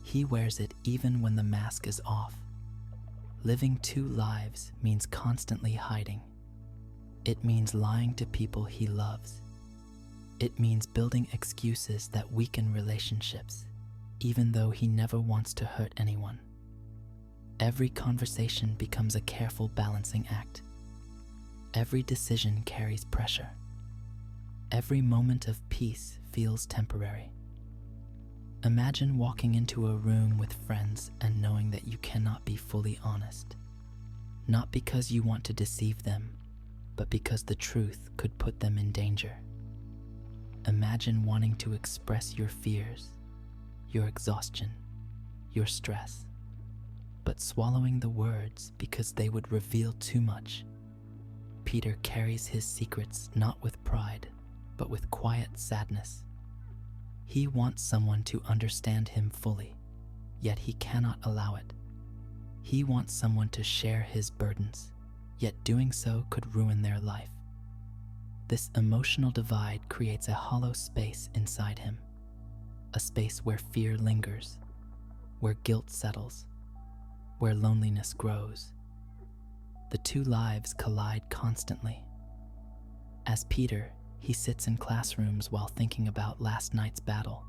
A: He wears it even when the mask is off. Living two lives means constantly hiding. It means lying to people he loves. It means building excuses that weaken relationships, even though he never wants to hurt anyone. Every conversation becomes a careful balancing act. Every decision carries pressure. Every moment of peace feels temporary. Imagine walking into a room with friends and knowing that you cannot be fully honest. Not because you want to deceive them, but because the truth could put them in danger. Imagine wanting to express your fears, your exhaustion, your stress, but swallowing the words because they would reveal too much. Peter carries his secrets not with pride, but with quiet sadness. He wants someone to understand him fully, yet he cannot allow it. He wants someone to share his burdens, yet doing so could ruin their life. This emotional divide creates a hollow space inside him, a space where fear lingers, where guilt settles, where loneliness grows. The two lives collide constantly. As Peter, he sits in classrooms while thinking about last night's battle.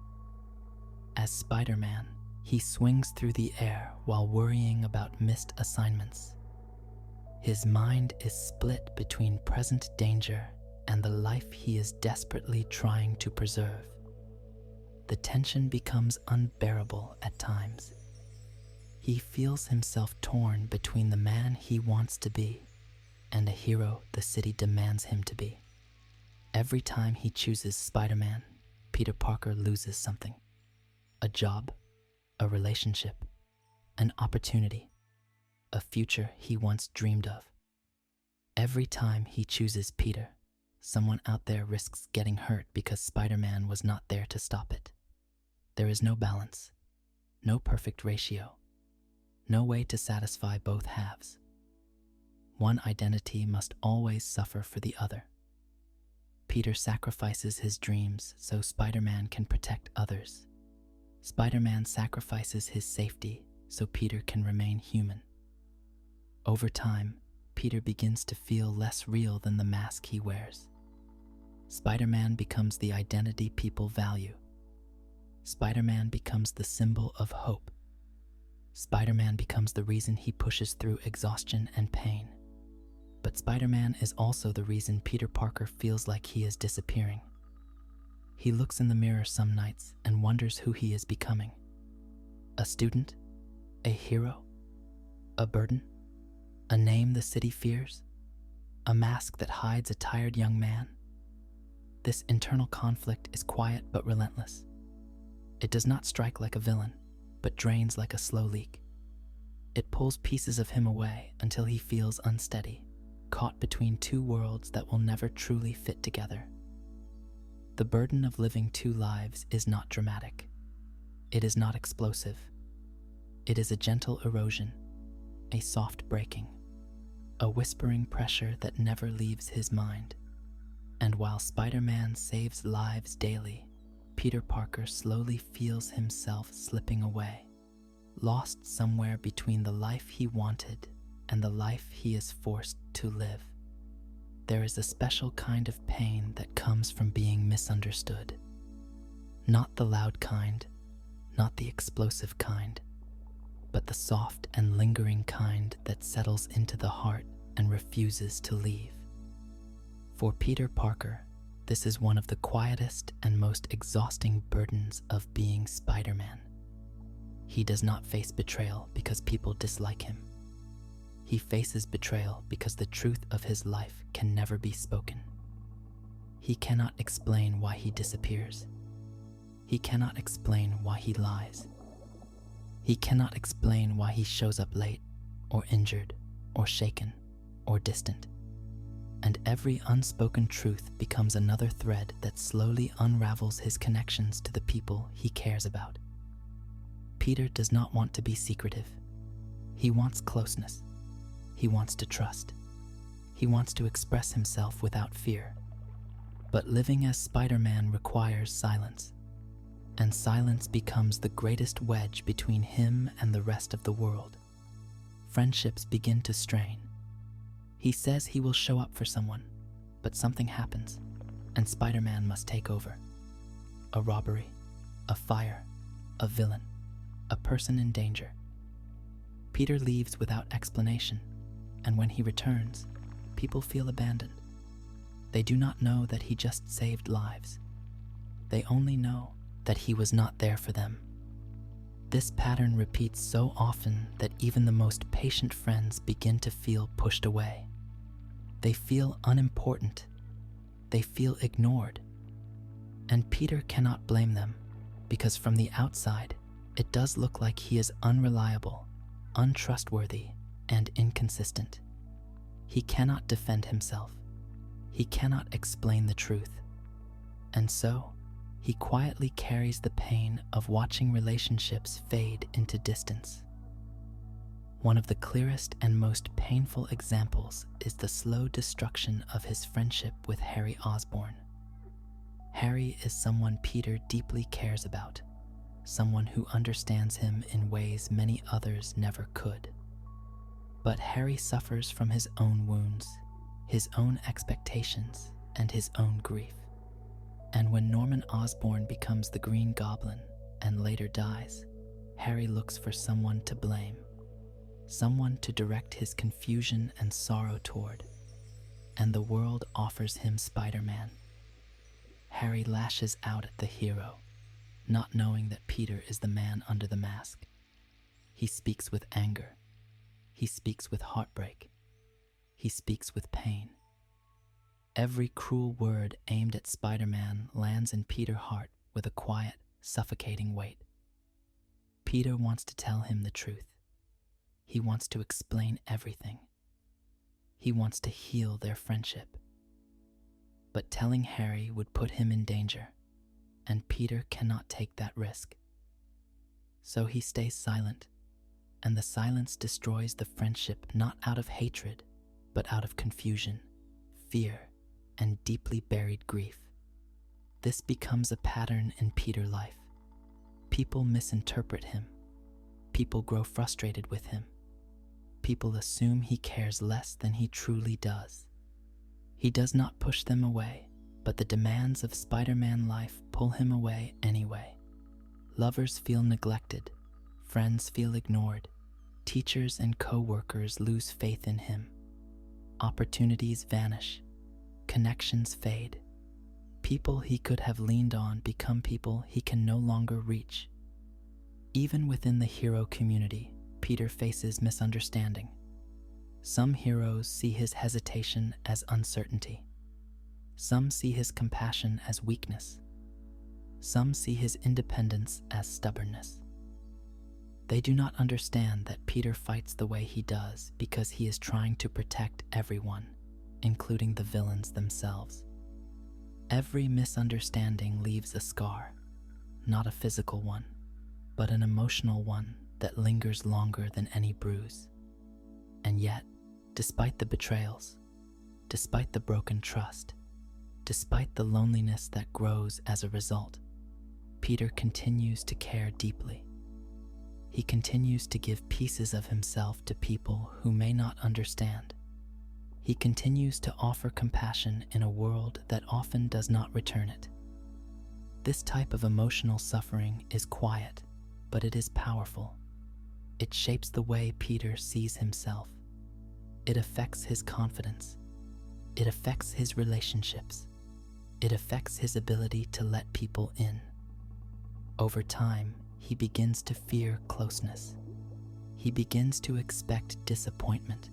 A: As Spider-Man, he swings through the air while worrying about missed assignments. His mind is split between present danger and the life he is desperately trying to preserve. The tension becomes unbearable at times. He feels himself torn between the man he wants to be and a hero the city demands him to be. Every time he chooses Spider-Man, Peter Parker loses something. A job, a relationship, an opportunity, a future he once dreamed of. Every time he chooses Peter, someone out there risks getting hurt because Spider-Man was not there to stop it. There is no balance, no perfect ratio, no way to satisfy both halves. One identity must always suffer for the other. Peter sacrifices his dreams so Spider-Man can protect others. Spider-Man sacrifices his safety so Peter can remain human. Over time, Peter begins to feel less real than the mask he wears. Spider-Man becomes the identity people value. Spider-Man becomes the symbol of hope. Spider-Man becomes the reason he pushes through exhaustion and pain. But Spider-Man is also the reason Peter Parker feels like he is disappearing. He looks in the mirror some nights and wonders who he is becoming. A student? A hero? A burden? A name the city fears? A mask that hides a tired young man? This internal conflict is quiet but relentless. It does not strike like a villain, but drains like a slow leak. It pulls pieces of him away until he feels unsteady, caught between two worlds that will never truly fit together. The burden of living two lives is not dramatic. It is not explosive. It is a gentle erosion, a soft breaking, a whispering pressure that never leaves his mind. And while Spider-Man saves lives daily, Peter Parker slowly feels himself slipping away, lost somewhere between the life he wanted and the life he is forced to live. There is a special kind of pain that comes from being misunderstood. Not the loud kind, not the explosive kind, but the soft and lingering kind that settles into the heart and refuses to leave. For Peter Parker, this is one of the quietest and most exhausting burdens of being Spider-Man. He does not face betrayal because people dislike him. He faces betrayal because the truth of his life can never be spoken. He cannot explain why he disappears. He cannot explain why he lies. He cannot explain why he shows up late, or injured, or shaken, or distant. And every unspoken truth becomes another thread that slowly unravels his connections to the people he cares about. Peter does not want to be secretive. He wants closeness. He wants to trust. He wants to express himself without fear. But living as Spider-Man requires silence, and silence becomes the greatest wedge between him and the rest of the world. Friendships begin to strain. He says he will show up for someone, but something happens, and Spider-Man must take over. A robbery, a fire, a villain, a person in danger. Peter leaves without explanation, and when he returns, people feel abandoned. They do not know that he just saved lives. They only know that he was not there for them. This pattern repeats so often that even the most patient friends begin to feel pushed away. They feel unimportant. They feel ignored. And Peter cannot blame them, because from the outside, it does look like he is unreliable, untrustworthy, and inconsistent. He cannot defend himself. He cannot explain the truth. And so, he quietly carries the pain of watching relationships fade into distance. One of the clearest and most painful examples is the slow destruction of his friendship with Harry Osborn. Harry is someone Peter deeply cares about, someone who understands him in ways many others never could. But Harry suffers from his own wounds, his own expectations, and his own grief. And when Norman Osborn becomes the Green Goblin and later dies, Harry looks for someone to blame, someone to direct his confusion and sorrow toward, and the world offers him Spider-Man. Harry lashes out at the hero, not knowing that Peter is the man under the mask. He speaks with anger. He speaks with heartbreak. He speaks with pain. Every cruel word aimed at Spider-Man lands in Peter's heart with a quiet, suffocating weight. Peter wants to tell him the truth. He wants to explain everything. He wants to heal their friendship. But telling Harry would put him in danger, and Peter cannot take that risk. So he stays silent, and the silence destroys the friendship not out of hatred, but out of confusion, fear, and deeply buried grief. This becomes a pattern in Peter's life. People misinterpret him. People grow frustrated with him. People assume he cares less than he truly does. He does not push them away, but the demands of Spider-Man life pull him away anyway. Lovers feel neglected. Friends feel ignored. Teachers and co-workers lose faith in him. Opportunities vanish. Connections fade. People he could have leaned on become people he can no longer reach. Even within the hero community, Peter faces misunderstanding. Some heroes see his hesitation as uncertainty. Some see his compassion as weakness. Some see his independence as stubbornness. They do not understand that Peter fights the way he does because he is trying to protect everyone, including the villains themselves. Every misunderstanding leaves a scar, not a physical one, but an emotional one that lingers longer than any bruise. And yet, despite the betrayals, despite the broken trust, despite the loneliness that grows as a result, Peter continues to care deeply. He continues to give pieces of himself to people who may not understand. He continues to offer compassion in a world that often does not return it. This type of emotional suffering is quiet, but it is powerful. It shapes the way Peter sees himself. It affects his confidence. It affects his relationships. It affects his ability to let people in. Over time, he begins to fear closeness. He begins to expect disappointment.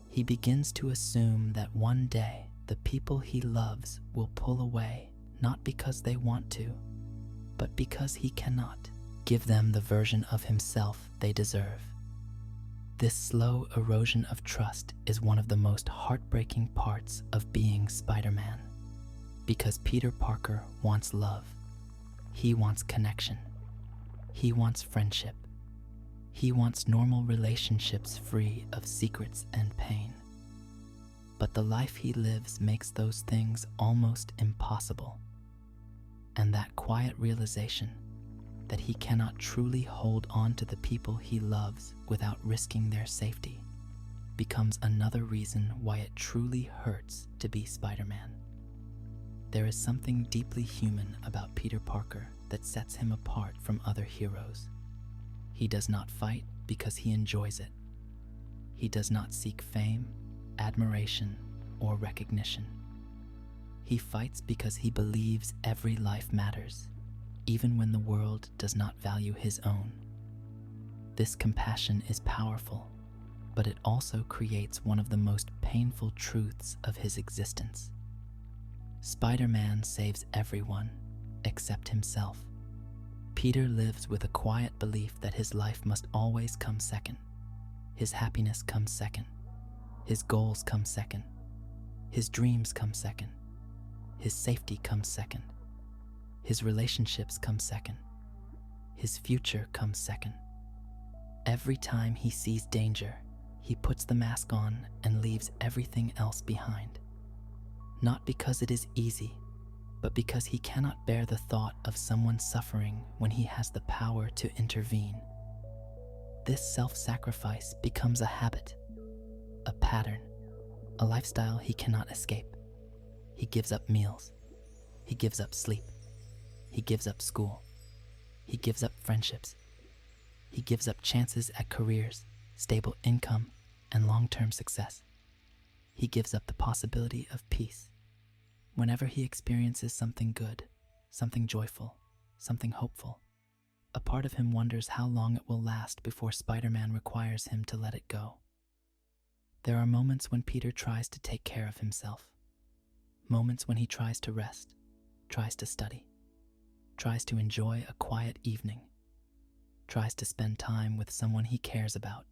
A: He begins to assume that one day the people he loves will pull away, not because they want to, but because he cannot give them the version of himself they deserve. This slow erosion of trust is one of the most heartbreaking parts of being Spider-Man, because Peter Parker wants love. He wants connection. He wants friendship. He wants normal relationships free of secrets and pain. But the life he lives makes those things almost impossible. And that quiet realization that he cannot truly hold on to the people he loves without risking their safety becomes another reason why it truly hurts to be Spider-Man. There is something deeply human about Peter Parker that sets him apart from other heroes. He does not fight because he enjoys it. He does not seek fame, admiration, or recognition. He fights because he believes every life matters, even when the world does not value his own. This compassion is powerful, but it also creates one of the most painful truths of his existence. Spider-Man saves everyone except himself. Peter lives with a quiet belief that his life must always come second. His happiness comes second. His goals come second. His dreams come second. His safety comes second. His relationships come second. His future comes second. Every time he sees danger, he puts the mask on and leaves everything else behind. Not because it is easy, but because he cannot bear the thought of someone suffering when he has the power to intervene. This self-sacrifice becomes a habit, a pattern, a lifestyle he cannot escape. He gives up meals. He gives up sleep. He gives up school. He gives up friendships. He gives up chances at careers, stable income, and long-term success. He gives up the possibility of peace. Whenever he experiences something good, something joyful, something hopeful, a part of him wonders how long it will last before Spider-Man requires him to let it go. There are moments when Peter tries to take care of himself. Moments when he tries to rest, tries to study, tries to enjoy a quiet evening, tries to spend time with someone he cares about.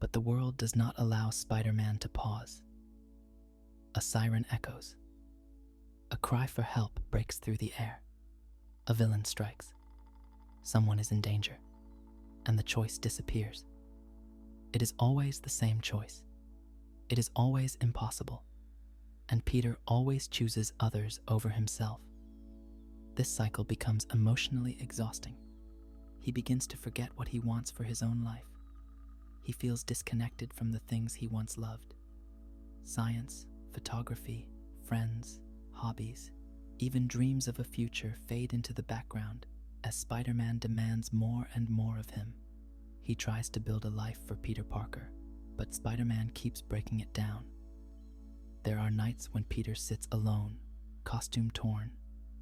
A: But the world does not allow Spider-Man to pause. A siren echoes. A cry for help breaks through the air. A villain strikes. Someone is in danger, and the choice disappears. It is always the same choice. It is always impossible, and Peter always chooses others over himself. This cycle becomes emotionally exhausting. He begins to forget what he wants for his own life. He feels disconnected from the things he once loved. Science, photography, friends, hobbies, even dreams of a future fade into the background as Spider-Man demands more and more of him. He tries to build a life for Peter Parker, but Spider-Man keeps breaking it down. There are nights when Peter sits alone, costume torn,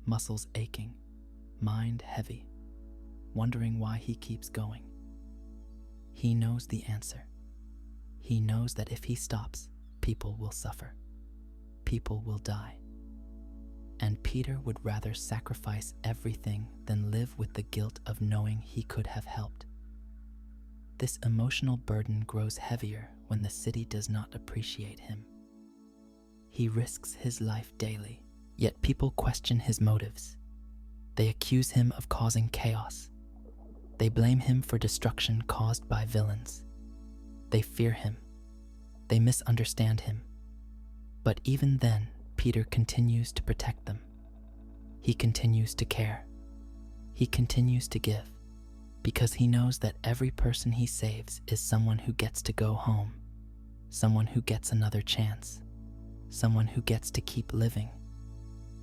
A: muscles aching, mind heavy, wondering why he keeps going. He knows the answer. He knows that if he stops, people will suffer. People will die. And Peter would rather sacrifice everything than live with the guilt of knowing he could have helped. This emotional burden grows heavier when the city does not appreciate him. He risks his life daily, yet people question his motives. They accuse him of causing chaos. They blame him for destruction caused by villains. They fear him. They misunderstand him. But even then, Peter continues to protect them. He continues to care. He continues to give because he knows that every person he saves is someone who gets to go home, someone who gets another chance, someone who gets to keep living.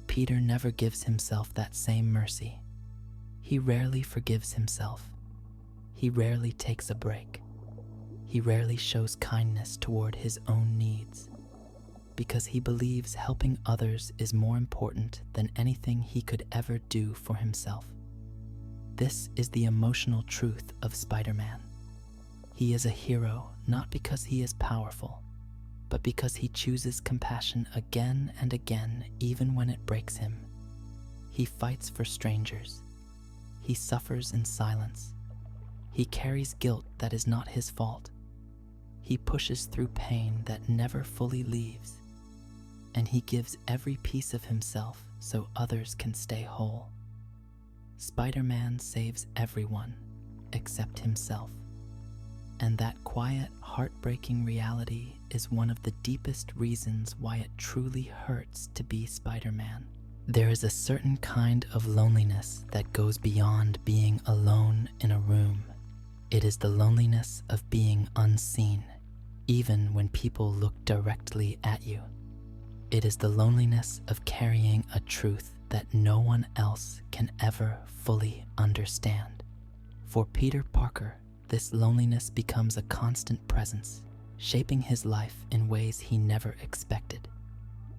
A: Peter never gives himself that same mercy. He rarely forgives himself. He rarely takes a break. He rarely shows kindness toward his own needs because he believes helping others is more important than anything he could ever do for himself. This is the emotional truth of Spider-Man. He is a hero not because he is powerful, but because he chooses compassion again and again, even when it breaks him. He fights for strangers. He suffers in silence. He carries guilt that is not his fault. He pushes through pain that never fully leaves. And he gives every piece of himself so others can stay whole. Spider-Man saves everyone except himself. And that quiet, heartbreaking reality is one of the deepest reasons why it truly hurts to be Spider-Man. There is a certain kind of loneliness that goes beyond being alone in a room. It is the loneliness of being unseen, even when people look directly at you. It is the loneliness of carrying a truth that no one else can ever fully understand. For Peter Parker, this loneliness becomes a constant presence, shaping his life in ways he never expected.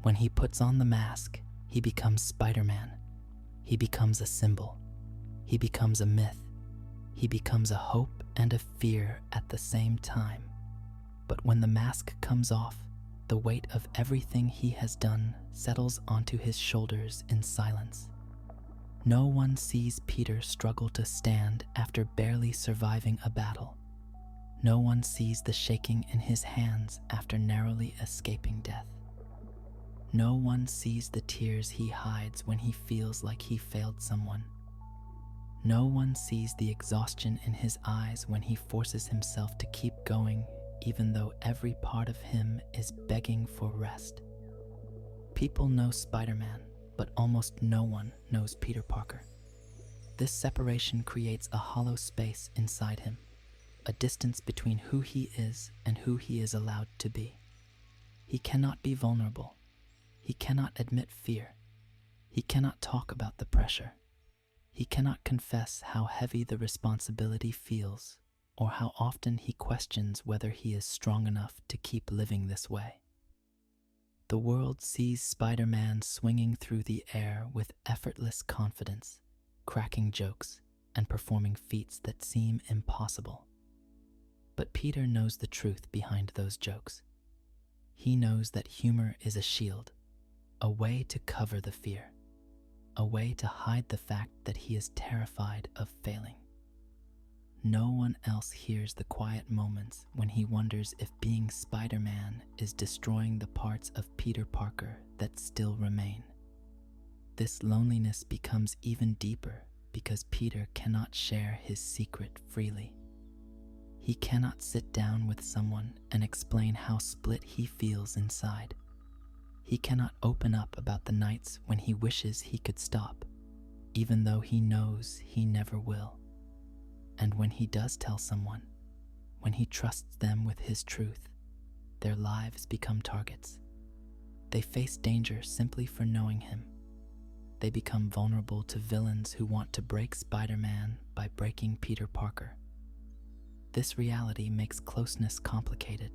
A: When he puts on the mask, he becomes Spider-Man. He becomes a symbol. He becomes a myth. He becomes a hope and a fear at the same time. But when the mask comes off, the weight of everything he has done settles onto his shoulders in silence. No one sees Peter struggle to stand after barely surviving a battle. No one sees the shaking in his hands after narrowly escaping death. No one sees the tears he hides when he feels like he failed someone. No one sees the exhaustion in his eyes when he forces himself to keep going, even though every part of him is begging for rest. People know Spider-Man, but almost no one knows Peter Parker. This separation creates a hollow space inside him, a distance between who he is and who he is allowed to be. He cannot be vulnerable. He cannot admit fear. He cannot talk about the pressure. He cannot confess how heavy the responsibility feels, or how often he questions whether he is strong enough to keep living this way. The world sees Spider-Man swinging through the air with effortless confidence, cracking jokes, and performing feats that seem impossible. But Peter knows the truth behind those jokes. He knows that humor is a shield, a way to cover the fear, a way to hide the fact that he is terrified of failing. No one else hears the quiet moments when he wonders if being Spider-Man is destroying the parts of Peter Parker that still remain. This loneliness becomes even deeper because Peter cannot share his secret freely. He cannot sit down with someone and explain how split he feels inside. He cannot open up about the nights when he wishes he could stop, even though he knows he never will. And when he does tell someone, when he trusts them with his truth, their lives become targets. They face danger simply for knowing him. They become vulnerable to villains who want to break Spider-Man by breaking Peter Parker. This reality makes closeness complicated.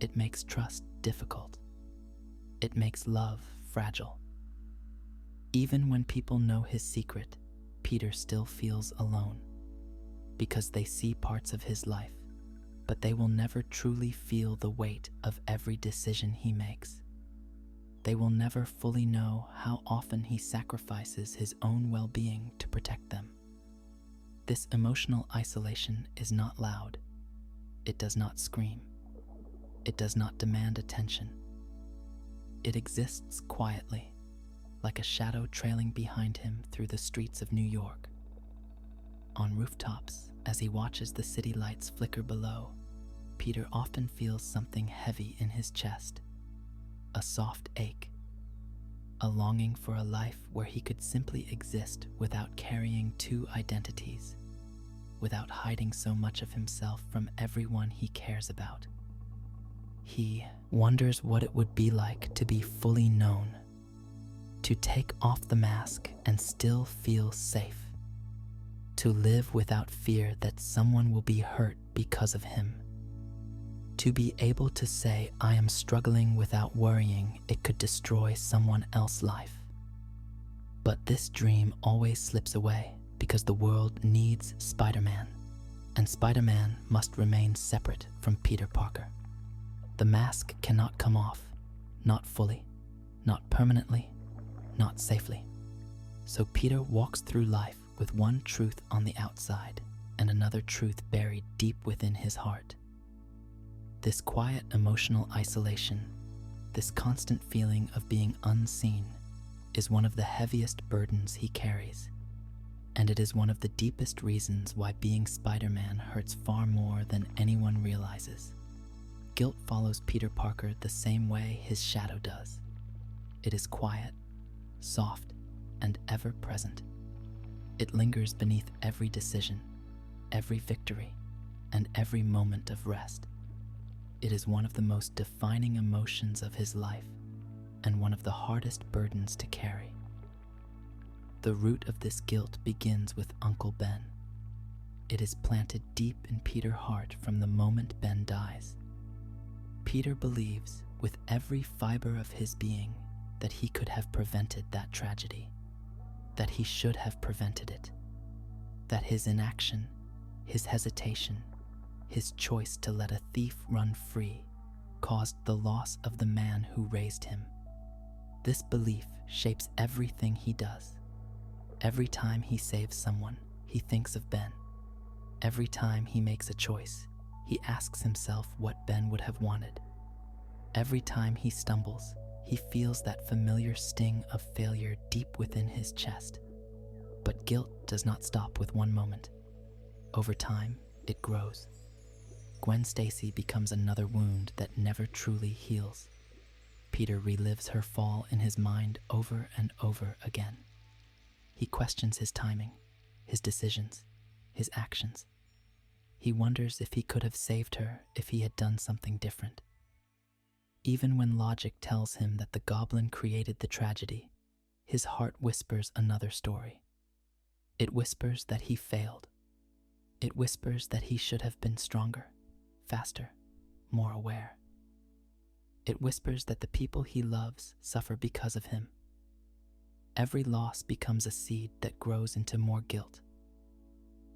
A: It makes trust difficult. It makes love fragile. Even when people know his secret, Peter still feels alone, because they see parts of his life, but they will never truly feel the weight of every decision he makes. They will never fully know how often he sacrifices his own well-being to protect them. This emotional isolation is not loud. It does not scream. It does not demand attention. It exists quietly, like a shadow trailing behind him through the streets of New York. On rooftops, as he watches the city lights flicker below, Peter often feels something heavy in his chest, a soft ache, a longing for a life where he could simply exist without carrying two identities, without hiding so much of himself from everyone he cares about. He wonders what it would be like to be fully known, to take off the mask and still feel safe, to live without fear that someone will be hurt because of him, to be able to say, "I am struggling," without worrying it could destroy someone else's life. But this dream always slips away because the world needs Spider-Man, and Spider-Man must remain separate from Peter Parker. The mask cannot come off, not fully, not permanently, not safely. So Peter walks through life with one truth on the outside and another truth buried deep within his heart. This quiet emotional isolation, this constant feeling of being unseen, is one of the heaviest burdens he carries. And it is one of the deepest reasons why being Spider-Man hurts far more than anyone realizes. Guilt follows Peter Parker the same way his shadow does. It is quiet, soft, and ever present. It lingers beneath every decision, every victory, and every moment of rest. It is one of the most defining emotions of his life and one of the hardest burdens to carry. The root of this guilt begins with Uncle Ben. It is planted deep in Peter's heart from the moment Ben dies. Peter believes with every fiber of his being that he could have prevented that tragedy, that he should have prevented it, that his inaction, his hesitation, his choice to let a thief run free caused the loss of the man who raised him. This belief shapes everything he does. Every time he saves someone, he thinks of Ben. Every time he makes a choice, he asks himself what Ben would have wanted. Every time he stumbles, he feels that familiar sting of failure deep within his chest. But guilt does not stop with one moment. Over time, it grows. Gwen Stacy becomes another wound that never truly heals. Peter relives her fall in his mind over and over again. He questions his timing, his decisions, his actions. He wonders if he could have saved her if he had done something different. Even when logic tells him that the goblin created the tragedy, his heart whispers another story. It whispers that he failed. It whispers that he should have been stronger, faster, more aware. It whispers that the people he loves suffer because of him. Every loss becomes a seed that grows into more guilt.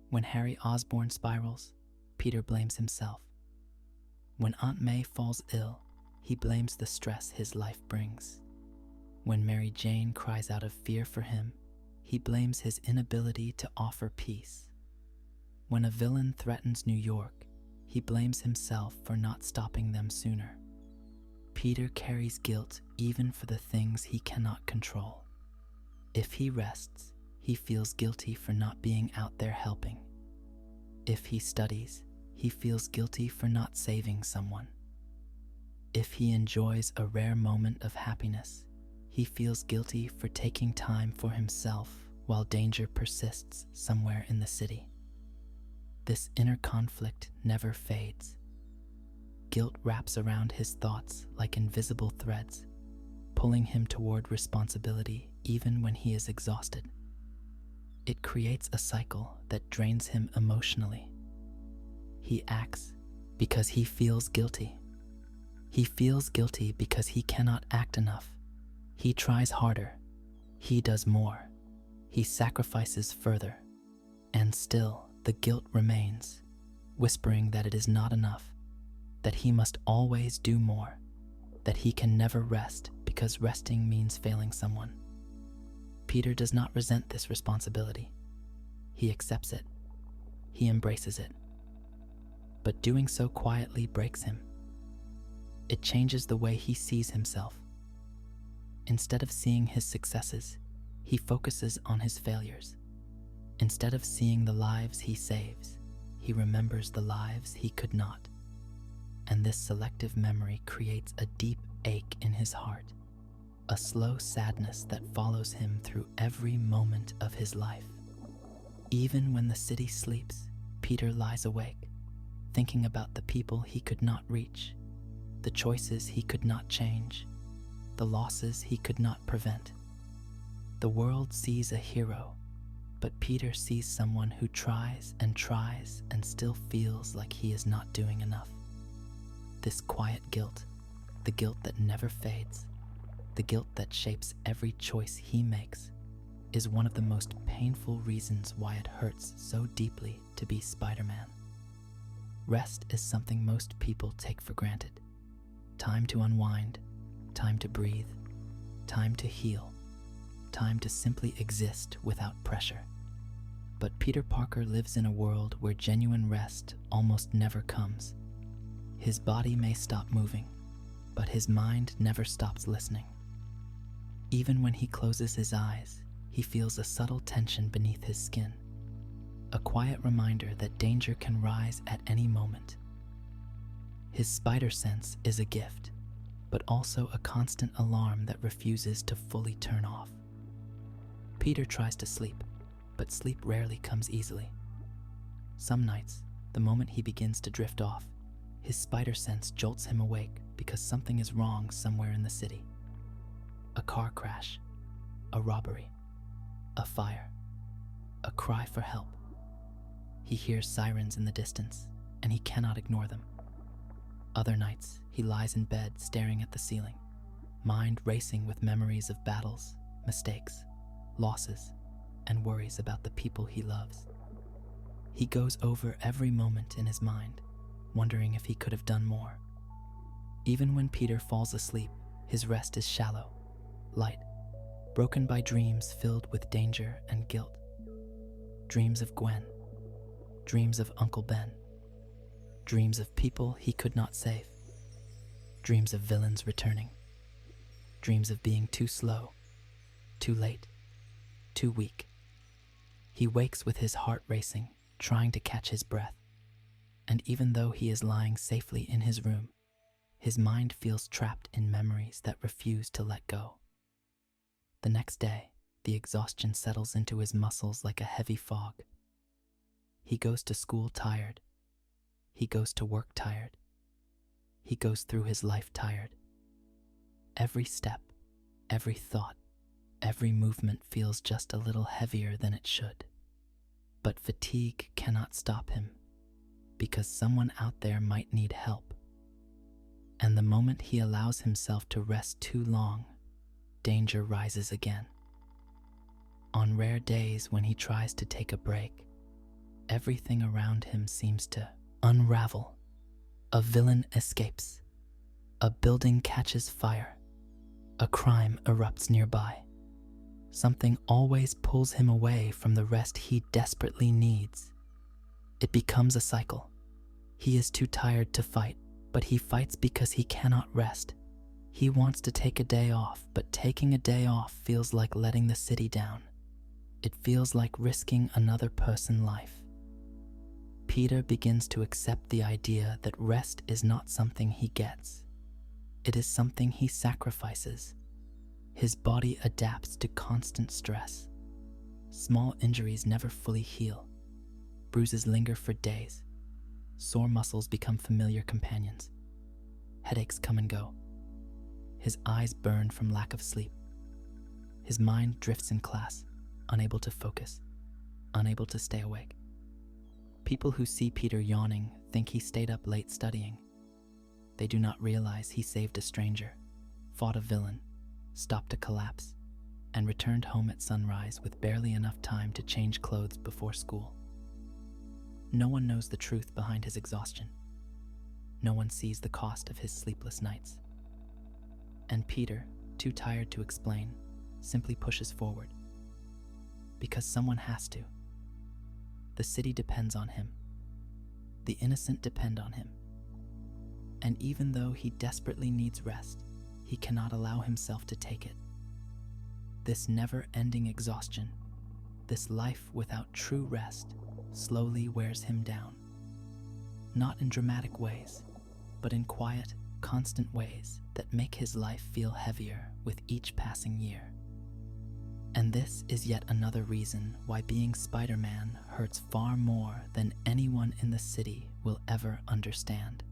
A: When Harry Osborn spirals, Peter blames himself. When Aunt May falls ill, he blames the stress his life brings. When Mary Jane cries out of fear for him, he blames his inability to offer peace. When a villain threatens New York, he blames himself for not stopping them sooner. Peter carries guilt even for the things he cannot control. If he rests, he feels guilty for not being out there helping. If he studies, he feels guilty for not saving someone. If he enjoys a rare moment of happiness, he feels guilty for taking time for himself while danger persists somewhere in the city. This inner conflict never fades. Guilt wraps around his thoughts like invisible threads, pulling him toward responsibility even when he is exhausted. It creates a cycle that drains him emotionally. He acts because he feels guilty. He feels guilty because he cannot act enough. He tries harder. He does more. He sacrifices further. And still, the guilt remains, whispering that it is not enough, that he must always do more, that he can never rest because resting means failing someone. Peter does not resent this responsibility. He accepts it. He embraces it. But doing so quietly breaks him. It changes the way he sees himself. Instead of seeing his successes, he focuses on his failures. Instead of seeing the lives he saves, he remembers the lives he could not. And this selective memory creates a deep ache in his heart. a slow sadness that follows him through every moment of his life. Even when the city sleeps, Peter lies awake, thinking about the people he could not reach, the choices he could not change, the losses he could not prevent. The world sees a hero, but Peter sees someone who tries and still feels like he is not doing enough. This quiet guilt, the guilt that never fades, the guilt that shapes every choice he makes, is one of the most painful reasons why it hurts so deeply to be Spider-Man. Rest is something most people take for granted. Time to unwind, time to breathe, time to heal, time to simply exist without pressure. But Peter Parker lives in a world where genuine rest almost never comes. His body may stop moving, but his mind never stops listening. Even when he closes his eyes, he feels a subtle tension beneath his skin, a quiet reminder that danger can rise at any moment. His spider sense is a gift, but also a constant alarm that refuses to fully turn off. Peter tries to sleep, but sleep rarely comes easily. Some nights, the moment he begins to drift off, his spider sense jolts him awake because something is wrong somewhere in the city. A car crash, a robbery, a fire, a cry for help. He hears sirens in the distance, and he cannot ignore them. Other nights, he lies in bed staring at the ceiling, mind racing with memories of battles, mistakes, losses, and worries about the people he loves. He goes over every moment in his mind, wondering if he could have done more. Even when Peter falls asleep, his rest is shallow, light, broken by dreams filled with danger and guilt. Dreams of Gwen, dreams of Uncle Ben, dreams of people he could not save, dreams of villains returning, dreams of being too slow, too late, too weak. He wakes with his heart racing, trying to catch his breath. And even though he is lying safely in his room, his mind feels trapped in memories that refuse to let go. The next day, the exhaustion settles into his muscles like a heavy fog. He goes to school tired. He goes to work tired. He goes through his life tired. Every step, every thought, every movement feels just a little heavier than it should. But fatigue cannot stop him, because someone out there might need help. And the moment he allows himself to rest too long, danger rises again. On rare days when he tries to take a break, everything around him seems to unravel. A villain escapes. A building catches fire. A crime erupts nearby. Something always pulls him away from the rest he desperately needs. It becomes a cycle. He is too tired to fight, but he fights because he cannot rest. He wants to take a day off, but taking a day off feels like letting the city down. It feels like risking another person's life. Peter begins to accept the idea that rest is not something he gets. It is something he sacrifices. His body adapts to constant stress. Small injuries never fully heal. Bruises linger for days. Sore muscles become familiar companions. Headaches come and go. His eyes burn from lack of sleep. His mind drifts in class, unable to focus, unable to stay awake. People who see Peter yawning think he stayed up late studying. They do not realize he saved a stranger, fought a villain, stopped a collapse, and returned home at sunrise with barely enough time to change clothes before school. No one knows the truth behind his exhaustion. No one sees the cost of his sleepless nights. And Peter, too tired to explain, simply pushes forward. Because someone has to. The city depends on him. The innocent depend on him. And even though he desperately needs rest, he cannot allow himself to take it. This never-ending exhaustion, this life without true rest, slowly wears him down. Not in dramatic ways, but in quiet, constant ways that make his life feel heavier with each passing year. And this is yet another reason why being Spider-Man hurts far more than anyone in the city will ever understand.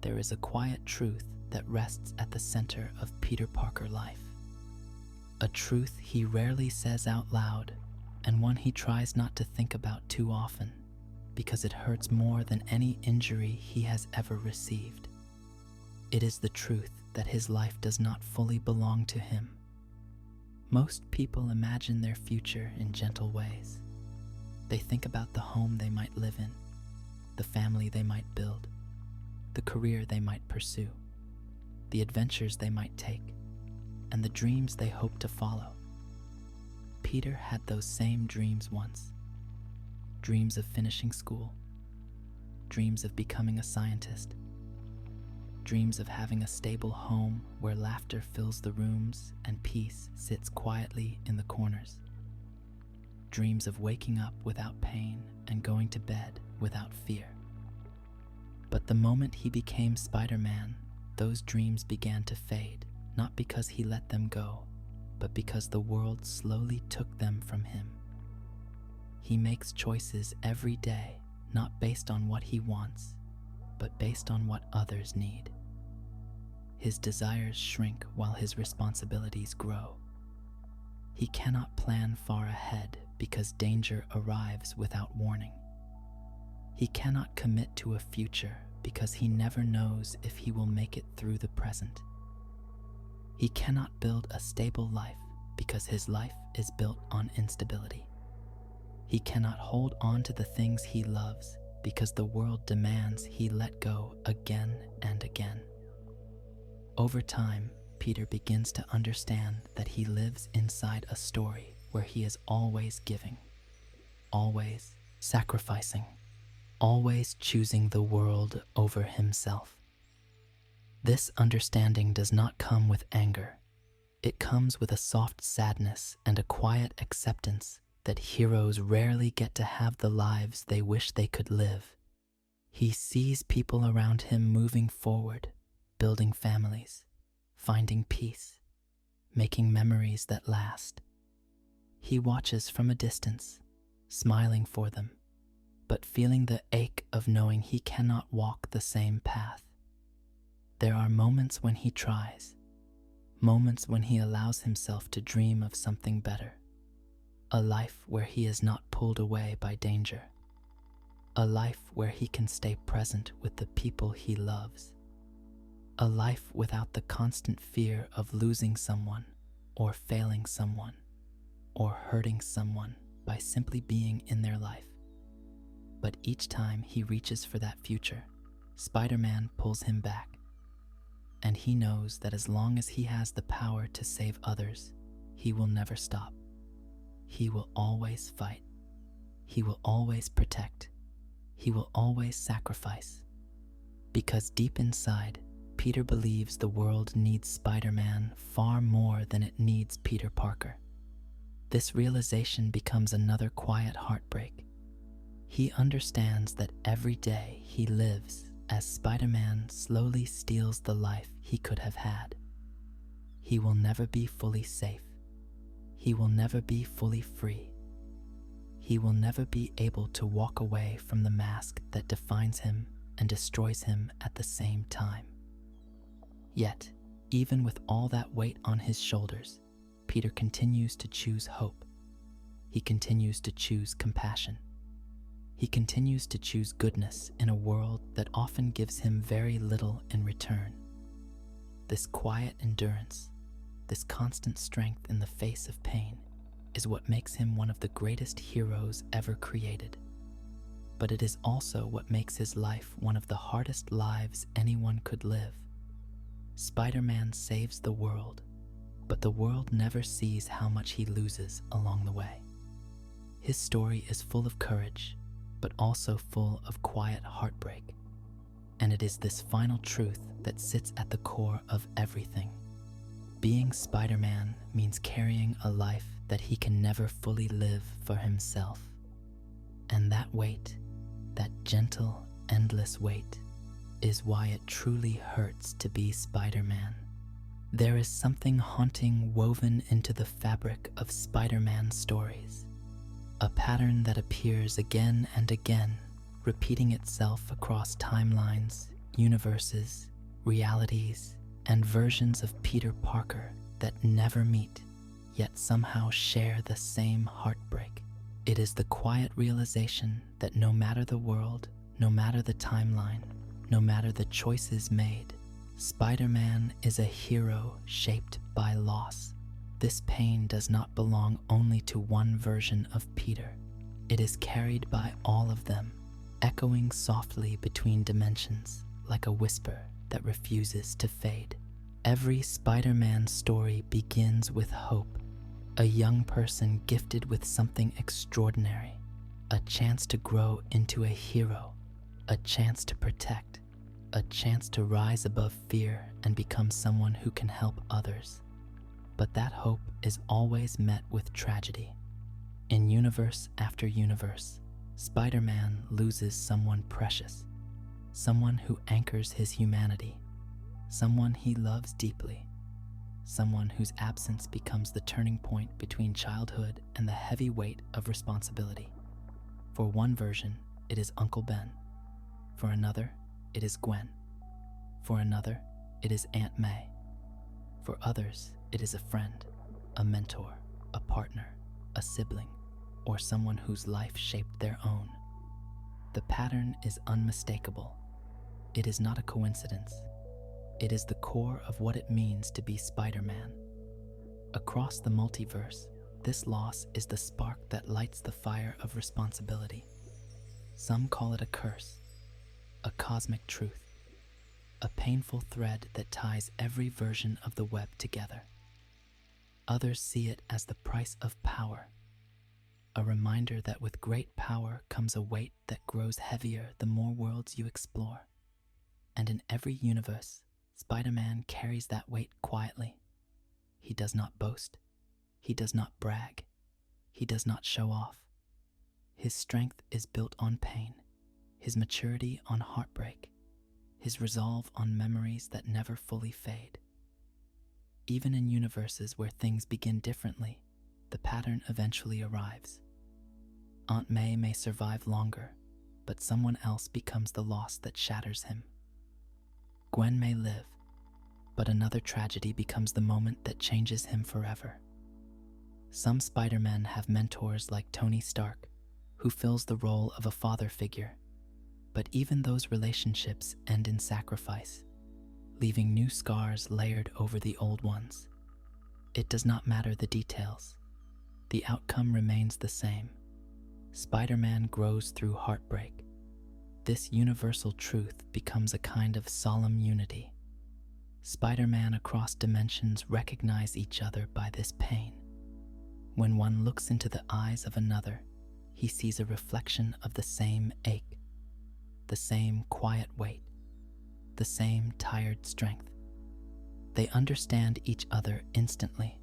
A: There is a quiet truth that rests at the center of Peter Parker's life. A truth he rarely says out loud, and one he tries not to think about too often, because it hurts more than any injury he has ever received. It is the truth that his life does not fully belong to him. Most people imagine their future in gentle ways. They think about the home they might live in, the family they might build, the career they might pursue, the adventures they might take, and the dreams they hope to follow. Peter had those same dreams once. Dreams of finishing school, dreams of becoming a scientist, dreams of having a stable home where laughter fills the rooms and peace sits quietly in the corners. Dreams of waking up without pain and going to bed without fear. But the moment he became Spider-Man, those dreams began to fade, not because he let them go, but because the world slowly took them from him. He makes choices every day, not based on what he wants, but based on what others need. His desires shrink while his responsibilities grow. He cannot plan far ahead because danger arrives without warning. He cannot commit to a future because he never knows if he will make it through the present. He cannot build a stable life because his life is built on instability. He cannot hold on to the things he loves because the world demands he let go again and again. Over time, Peter begins to understand that he lives inside a story where he is always giving, always sacrificing, always choosing the world over himself. This understanding does not come with anger. It comes with a soft sadness and a quiet acceptance that heroes rarely get to have the lives they wish they could live. He sees people around him moving forward, building families, finding peace, making memories that last. He watches from a distance, smiling for them, but feeling the ache of knowing he cannot walk the same path. There are moments when he tries, moments when he allows himself to dream of something better. A life where he is not pulled away by danger. A life where he can stay present with the people he loves. A life without the constant fear of losing someone, or failing someone, or hurting someone by simply being in their life. But each time he reaches for that future, Spider-Man pulls him back. And he knows that as long as he has the power to save others, he will never stop. He will always fight. He will always protect. He will always sacrifice. Because deep inside, Peter believes the world needs Spider-Man far more than it needs Peter Parker. This realization becomes another quiet heartbreak. He understands that every day he lives as Spider-Man slowly steals the life he could have had. He will never be fully safe. He will never be fully free. He will never be able to walk away from the mask that defines him and destroys him at the same time. Yet, even with all that weight on his shoulders, Peter continues to choose hope. He continues to choose compassion. He continues to choose goodness in a world that often gives him very little in return. This quiet endurance, this constant strength in the face of pain, is what makes him one of the greatest heroes ever created. But it is also what makes his life one of the hardest lives anyone could live. Spider-Man saves the world, but the world never sees how much he loses along the way. His story is full of courage, but also full of quiet heartbreak. And it is this final truth that sits at the core of everything. Being Spider-Man means carrying a life that he can never fully live for himself. And that weight, that gentle, endless weight, is why it truly hurts to be Spider-Man. There is something haunting woven into the fabric of Spider-Man stories, a pattern that appears again and again, repeating itself across timelines, universes, realities, and versions of Peter Parker that never meet, yet somehow share the same heartbreak. It is the quiet realization that no matter the world, no matter the timeline, no matter the choices made, Spider-Man is a hero shaped by loss. This pain does not belong only to one version of Peter. It is carried by all of them, echoing softly between dimensions like a whisper that refuses to fade. Every Spider-Man story begins with hope, a young person gifted with something extraordinary, a chance to grow into a hero, a chance to protect, a chance to rise above fear and become someone who can help others. But that hope is always met with tragedy. In universe after universe, Spider-Man loses someone precious, someone who anchors his humanity, someone he loves deeply, someone whose absence becomes the turning point between childhood and the heavy weight of responsibility. For one version, it is Uncle Ben. For another, it is Gwen. For another, it is Aunt May. For others, it is a friend, a mentor, a partner, a sibling, or someone whose life shaped their own. The pattern is unmistakable. It is not a coincidence. It is the core of what it means to be Spider-Man. Across the multiverse, this loss is the spark that lights the fire of responsibility. Some call it a curse, a cosmic truth, a painful thread that ties every version of the web together. Others see it as the price of power, a reminder that with great power comes a weight that grows heavier the more worlds you explore. And in every universe, Spider-Man carries that weight quietly. He does not boast. He does not brag. He does not show off. His strength is built on pain, his maturity on heartbreak, his resolve on memories that never fully fade. Even in universes where things begin differently, the pattern eventually arrives. Aunt May survive longer, but someone else becomes the loss that shatters him. Gwen may live, but another tragedy becomes the moment that changes him forever. Some Spider-Men have mentors like Tony Stark, who fills the role of a father figure, but even those relationships end in sacrifice, leaving new scars layered over the old ones. It does not matter the details. The outcome remains the same. Spider-Man grows through heartbreak. This universal truth becomes a kind of solemn unity. Spider-Man across dimensions recognize each other by this pain. When one looks into the eyes of another, he sees a reflection of the same ache, the same quiet weight, the same tired strength. They understand each other instantly,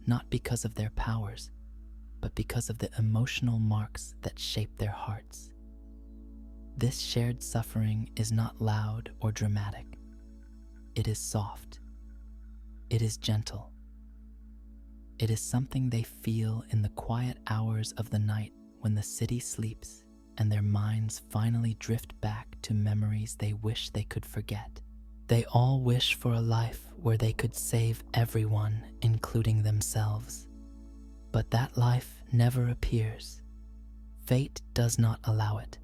A: not because of their powers, but because of the emotional marks that shape their hearts. This shared suffering is not loud or dramatic. It is soft. It is gentle. It is something they feel in the quiet hours of the night when the city sleeps and their minds finally drift back to memories they wish they could forget. They all wish for a life where they could save everyone, including themselves. But that life never appears. Fate does not allow it.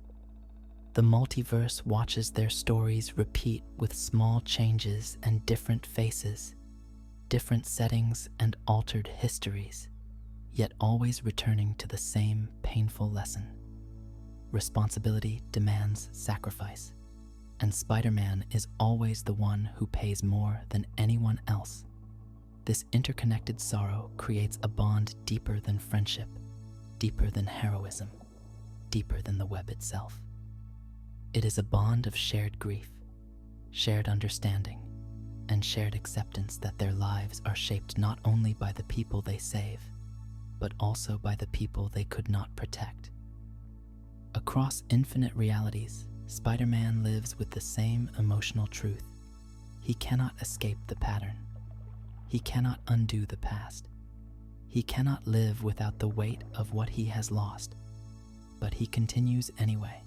A: The multiverse watches their stories repeat with small changes and different faces, different settings and altered histories, yet always returning to the same painful lesson. Responsibility demands sacrifice, and Spider-Man is always the one who pays more than anyone else. This interconnected sorrow creates a bond deeper than friendship, deeper than heroism, deeper than the web itself. It is a bond of shared grief, shared understanding, and shared acceptance that their lives are shaped not only by the people they save, but also by the people they could not protect. Across infinite realities, Spider-Man lives with the same emotional truth. He cannot escape the pattern. He cannot undo the past. He cannot live without the weight of what he has lost. But he continues anyway.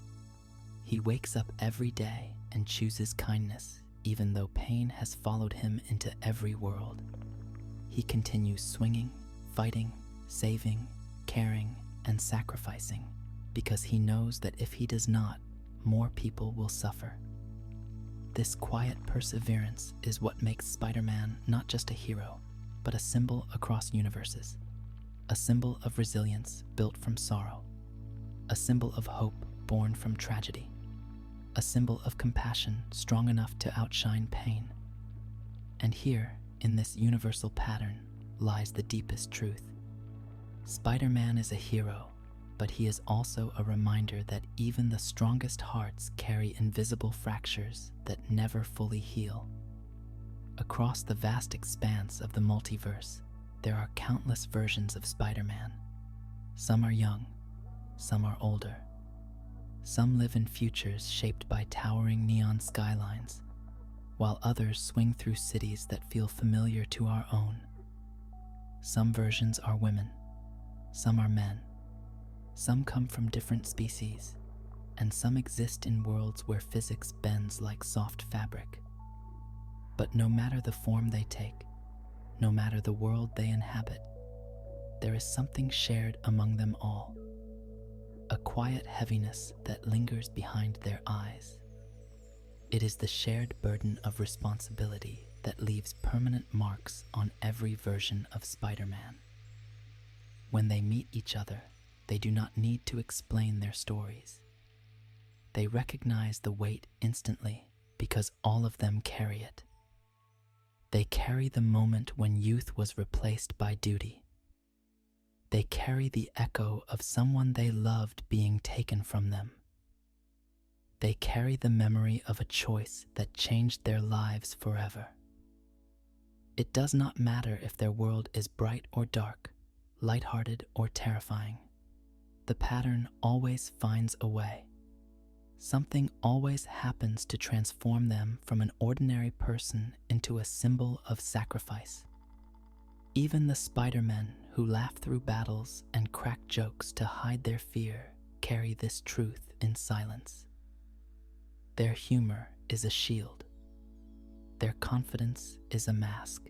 A: He wakes up every day and chooses kindness, even though pain has followed him into every world. He continues swinging, fighting, saving, caring, and sacrificing, because he knows that if he does not, more people will suffer. This quiet perseverance is what makes Spider-Man not just a hero, but a symbol across universes. A symbol of resilience built from sorrow. A symbol of hope born from tragedy. A symbol of compassion strong enough to outshine pain. And here, in this universal pattern, lies the deepest truth. Spider-Man is a hero, but he is also a reminder that even the strongest hearts carry invisible fractures that never fully heal. Across the vast expanse of the multiverse, there are countless versions of Spider-Man. Some are young, some are older. Some live in futures shaped by towering neon skylines, while others swing through cities that feel familiar to our own. Some versions are women, some are men, some come from different species, and some exist in worlds where physics bends like soft fabric. But no matter the form they take, no matter the world they inhabit, there is something shared among them all. A quiet heaviness that lingers behind their eyes. It is the shared burden of responsibility that leaves permanent marks on every version of Spider-Man. When they meet each other, they do not need to explain their stories. They recognize the weight instantly because all of them carry it. They carry the moment when youth was replaced by duty. They carry the echo of someone they loved being taken from them. They carry the memory of a choice that changed their lives forever. It does not matter if their world is bright or dark, lighthearted or terrifying. The pattern always finds a way. Something always happens to transform them from an ordinary person into a symbol of sacrifice. Even the Spider-Men who laugh through battles and crack jokes to hide their fear carry this truth in silence. Their humor is a shield. Their confidence is a mask.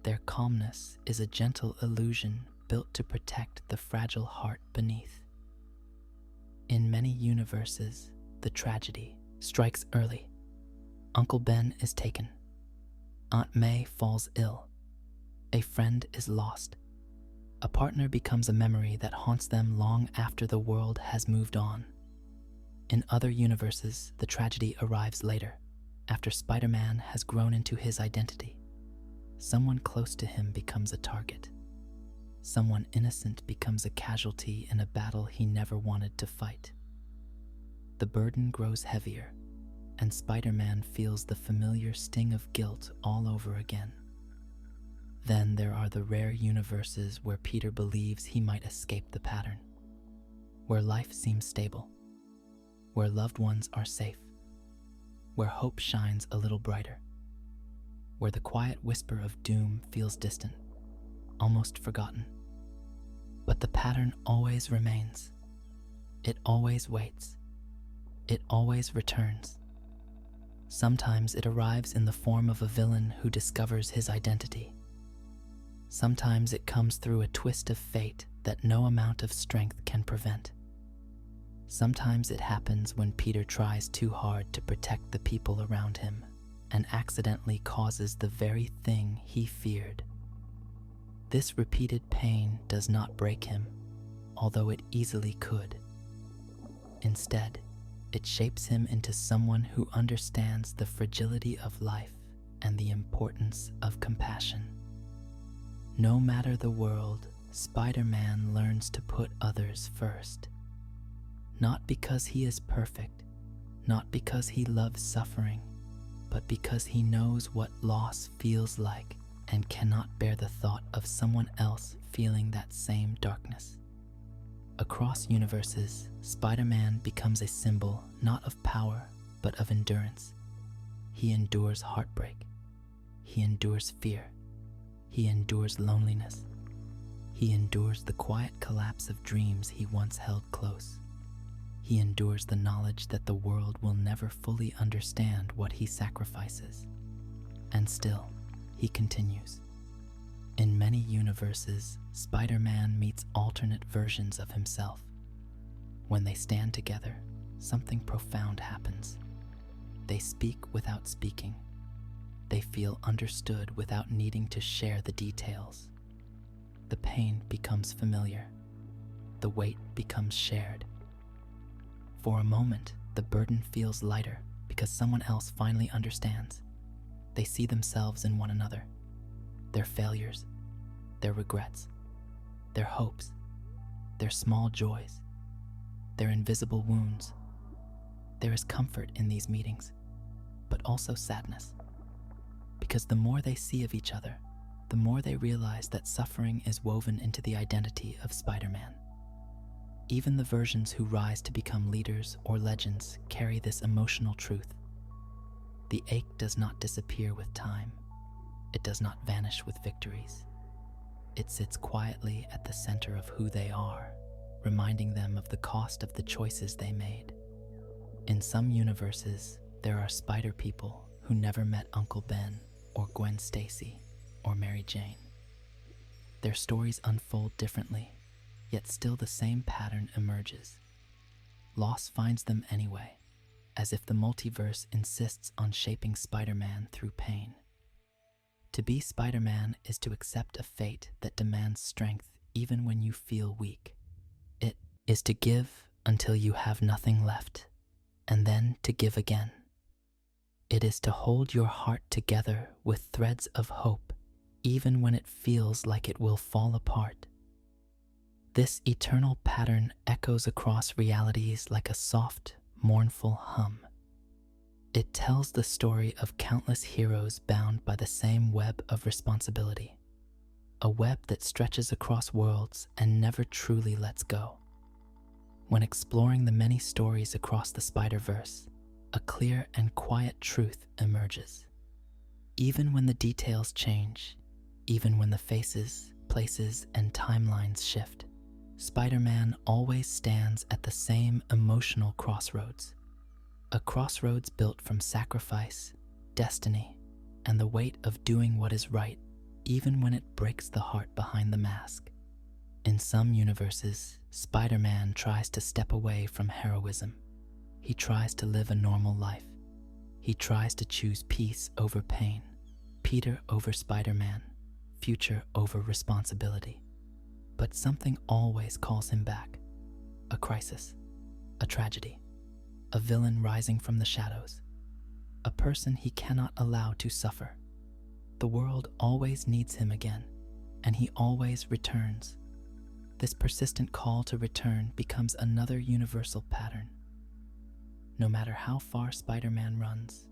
A: Their calmness is a gentle illusion built to protect the fragile heart beneath. In many universes, the tragedy strikes early. Uncle Ben is taken. Aunt May falls ill. A friend is lost. A partner becomes a memory that haunts them long after the world has moved on. In other universes, the tragedy arrives later, after Spider-Man has grown into his identity. Someone close to him becomes a target. Someone innocent becomes a casualty in a battle he never wanted to fight. The burden grows heavier, and Spider-Man feels the familiar sting of guilt all over again. Then there are the rare universes where Peter believes he might escape the pattern, where life seems stable, where loved ones are safe, where hope shines a little brighter, where the quiet whisper of doom feels distant, almost forgotten. But the pattern always remains. It always waits. It always returns. Sometimes it arrives in the form of a villain who discovers his identity. Sometimes it comes through a twist of fate that no amount of strength can prevent. Sometimes it happens when Peter tries too hard to protect the people around him and accidentally causes the very thing he feared. This repeated pain does not break him, although it easily could. Instead, it shapes him into someone who understands the fragility of life and the importance of compassion. No matter the world, Spider-Man learns to put others first. Not because he is perfect, not because he loves suffering, but because he knows what loss feels like and cannot bear the thought of someone else feeling that same darkness. Across universes, Spider-Man becomes a symbol not of power, but of endurance. He endures heartbreak. He endures fear. He endures loneliness. He endures the quiet collapse of dreams he once held close. He endures the knowledge that the world will never fully understand what he sacrifices. And still, he continues. In many universes, Spider-Man meets alternate versions of himself. When they stand together, something profound happens. They speak without speaking. They feel understood without needing to share the details. The pain becomes familiar. The weight becomes shared. For a moment, the burden feels lighter because someone else finally understands. They see themselves in one another, their failures, their regrets, their hopes, their small joys, their invisible wounds. There is comfort in these meetings, but also sadness. Because the more they see of each other, the more they realize that suffering is woven into the identity of Spider-Man. Even the versions who rise to become leaders or legends carry this emotional truth. The ache does not disappear with time. It does not vanish with victories. It sits quietly at the center of who they are, reminding them of the cost of the choices they made. In some universes, there are spider people who never met Uncle Ben or Gwen Stacy or Mary Jane. Their stories unfold differently, yet still the same pattern emerges. Loss finds them anyway, as if the multiverse insists on shaping Spider-Man through pain. To be Spider-Man is to accept a fate that demands strength even when you feel weak. It is to give until you have nothing left, and then to give again. It is to hold your heart together with threads of hope, even when it feels like it will fall apart. This eternal pattern echoes across realities like a soft, mournful hum. It tells the story of countless heroes bound by the same web of responsibility, a web that stretches across worlds and never truly lets go. When exploring the many stories across the Spider-Verse, a clear and quiet truth emerges. Even when the details change, even when the faces, places, and timelines shift, Spider-Man always stands at the same emotional crossroads. A crossroads built from sacrifice, destiny, and the weight of doing what is right, even when it breaks the heart behind the mask. In some universes, Spider-Man tries to step away from heroism. He tries to live a normal life. He tries to choose peace over pain, Peter over Spider-Man, future over responsibility. But something always calls him back. A crisis, a tragedy, a villain rising from the shadows, a person he cannot allow to suffer. The world always needs him again, and he always returns. This persistent call to return becomes another universal pattern. No matter how far Spider-Man runs,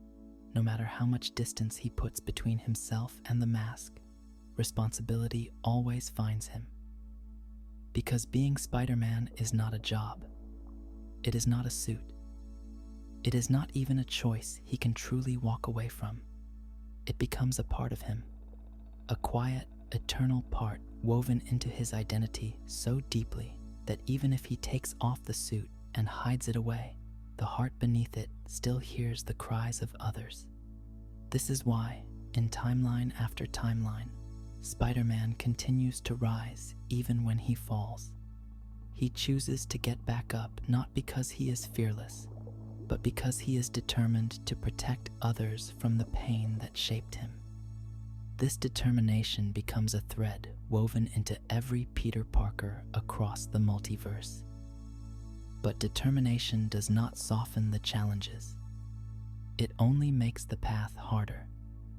A: no matter how much distance he puts between himself and the mask, responsibility always finds him. Because being Spider-Man is not a job. It is not a suit. It is not even a choice he can truly walk away from. It becomes a part of him, a quiet, eternal part woven into his identity so deeply that even if he takes off the suit and hides it away, the heart beneath it still hears the cries of others. This is why, in timeline after timeline, Spider-Man continues to rise even when he falls. He chooses to get back up not because he is fearless, but because he is determined to protect others from the pain that shaped him. This determination becomes a thread woven into every Peter Parker across the multiverse. But determination does not soften the challenges. It only makes the path harder,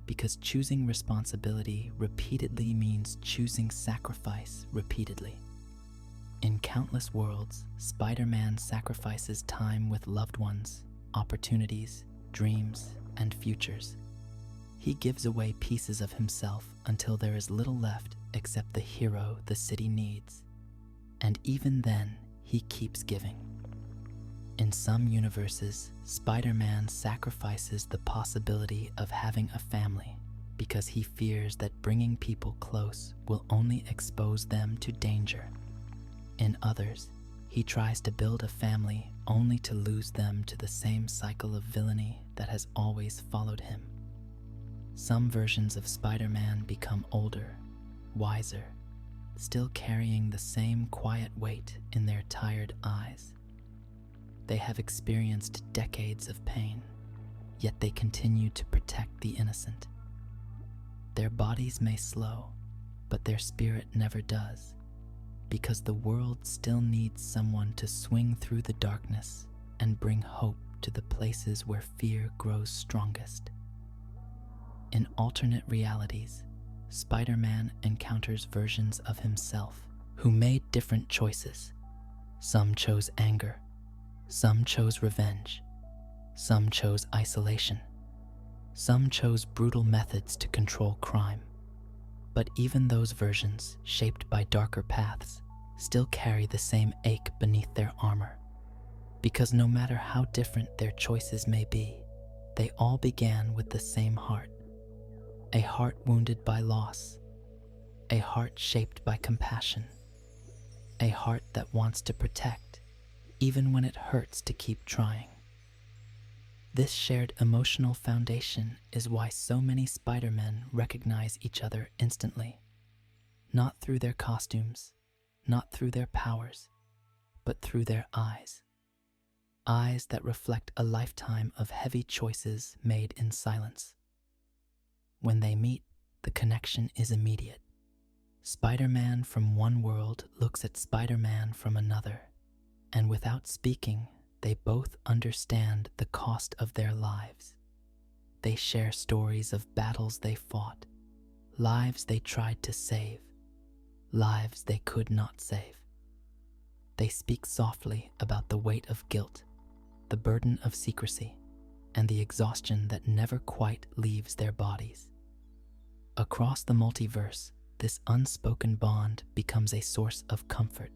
A: because choosing responsibility repeatedly means choosing sacrifice repeatedly. In countless worlds, Spider-Man sacrifices time with loved ones, opportunities, dreams, and futures. He gives away pieces of himself until there is little left except the hero the city needs. And even then, he keeps giving. In some universes, Spider-Man sacrifices the possibility of having a family, because he fears that bringing people close will only expose them to danger. In others, he tries to build a family only to lose them to the same cycle of villainy that has always followed him. Some versions of Spider-Man become older, wiser, still carrying the same quiet weight in their tired eyes. They have experienced decades of pain, yet they continue to protect the innocent. Their bodies may slow, but their spirit never does, because the world still needs someone to swing through the darkness and bring hope to the places where fear grows strongest. In alternate realities, Spider-Man encounters versions of himself who made different choices. Some chose anger, some chose revenge, some chose isolation, some chose brutal methods to control crime. But even those versions, shaped by darker paths, still carry the same ache beneath their armor. Because no matter how different their choices may be, they all began with the same heart. A heart wounded by loss, a heart shaped by compassion, a heart that wants to protect, even when it hurts to keep trying. This shared emotional foundation is why so many Spider-Men recognize each other instantly, not through their costumes, not through their powers, but through their eyes. Eyes that reflect a lifetime of heavy choices made in silence. When they meet, the connection is immediate. Spider-Man from one world looks at Spider-Man from another, and without speaking, they both understand the cost of their lives. They share stories of battles they fought, lives they tried to save, lives they could not save. They speak softly about the weight of guilt, the burden of secrecy, and the exhaustion that never quite leaves their bodies. Across the multiverse, this unspoken bond becomes a source of comfort.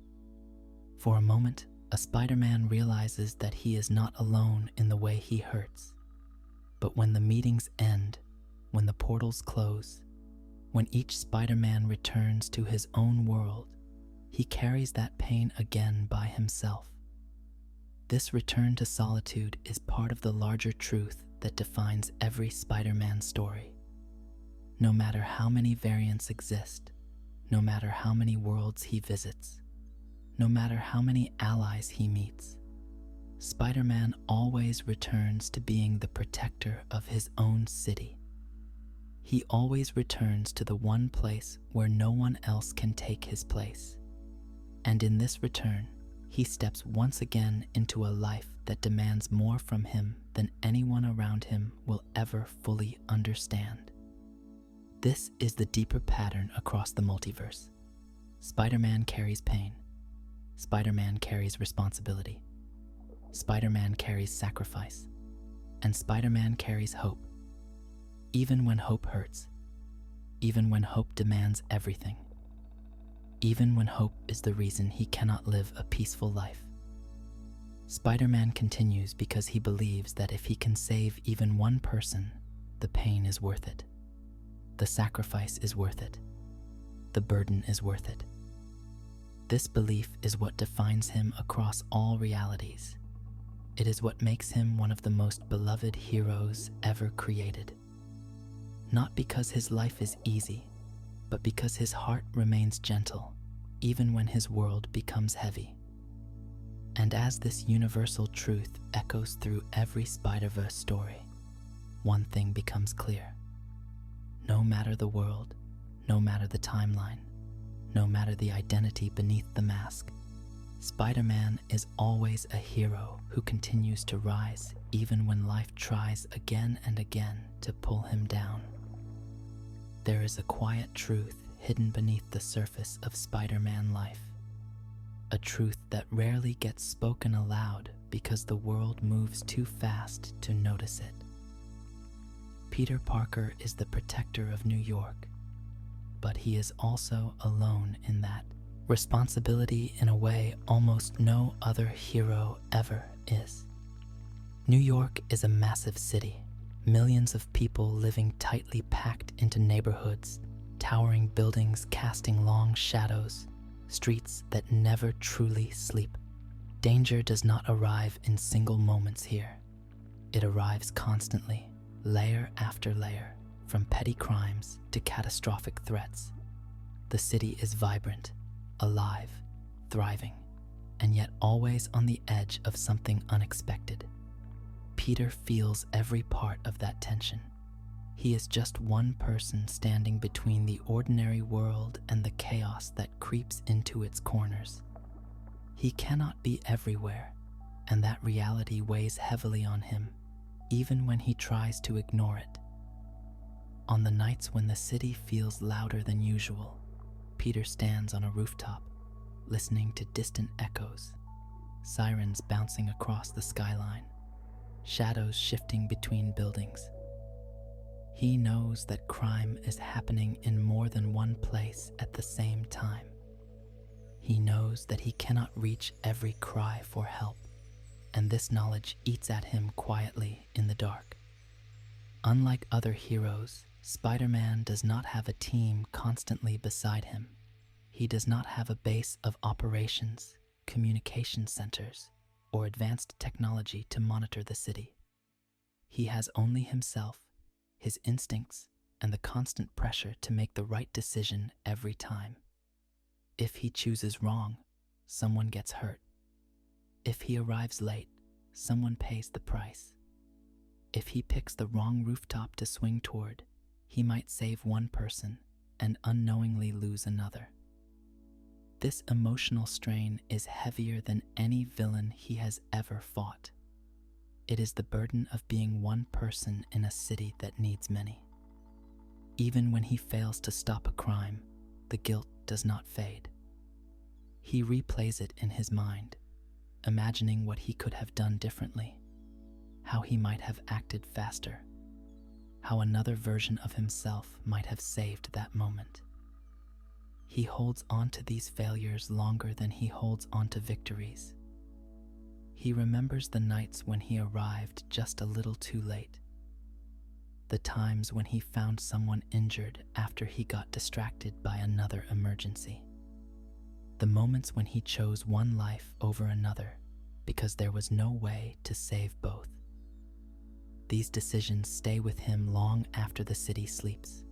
A: For a moment, a Spider-Man realizes that he is not alone in the way he hurts. But when the meetings end, when the portals close, when each Spider-Man returns to his own world, he carries that pain again by himself. This return to solitude is part of the larger truth that defines every Spider-Man story. No matter how many variants exist, no matter how many worlds he visits, no matter how many allies he meets, Spider-Man always returns to being the protector of his own city. He always returns to the one place where no one else can take his place. And in this return, he steps once again into a life that demands more from him than anyone around him will ever fully understand. This is the deeper pattern across the multiverse. Spider-Man carries pain. Spider-Man carries responsibility. Spider-Man carries sacrifice. And Spider-Man carries hope. Even when hope hurts. Even when hope demands everything. Even when hope is the reason he cannot live a peaceful life. Spider-Man continues because he believes that if he can save even one person, the pain is worth it. The sacrifice is worth it. The burden is worth it. This belief is what defines him across all realities. It is what makes him one of the most beloved heroes ever created. Not because his life is easy, but because his heart remains gentle, even when his world becomes heavy. And as this universal truth echoes through every Spider-Verse story, one thing becomes clear. No matter the world, no matter the timeline, no matter the identity beneath the mask, Spider-Man is always a hero who continues to rise even when life tries again and again to pull him down. There is a quiet truth hidden beneath the surface of Spider-Man life. A truth that rarely gets spoken aloud because the world moves too fast to notice it. Peter Parker is the protector of New York, but he is also alone in that responsibility in a way almost no other hero ever is. New York is a massive city, Millions of people living tightly packed into neighborhoods, towering buildings casting long shadows, streets that never truly sleep. Danger does not arrive in single moments here. It arrives constantly, layer after layer, from petty crimes to catastrophic threats. The city is vibrant, alive, thriving, and yet always on the edge of something unexpected. Peter feels every part of that tension. He is just one person standing between the ordinary world and the chaos that creeps into its corners. He cannot be everywhere, and that reality weighs heavily on him, even when he tries to ignore it. On the nights when the city feels louder than usual, Peter stands on a rooftop, listening to distant echoes, sirens bouncing across the skyline, shadows shifting between buildings. He knows that crime is happening in more than one place at the same time. He knows that he cannot reach every cry for help, and this knowledge eats at him quietly in the dark. Unlike other heroes, Spider-Man does not have a team constantly beside him. He does not have a base of operations, communication centers, or advanced technology to monitor the city. He has only himself, his instincts, and the constant pressure to make the right decision every time. If he chooses wrong, someone gets hurt. If he arrives late, someone pays the price. If he picks the wrong rooftop to swing toward, he might save one person and unknowingly lose another. This emotional strain is heavier than any villain he has ever fought. It is the burden of being one person in a city that needs many. Even when he fails to stop a crime, the guilt does not fade. He replays it in his mind, imagining what he could have done differently, how he might have acted faster, how another version of himself might have saved that moment. He holds on to these failures longer than he holds on to victories. He remembers the nights when he arrived just a little too late, the times when he found someone injured after he got distracted by another emergency, the moments when he chose one life over another because there was no way to save both. These decisions stay with him long after the city sleeps.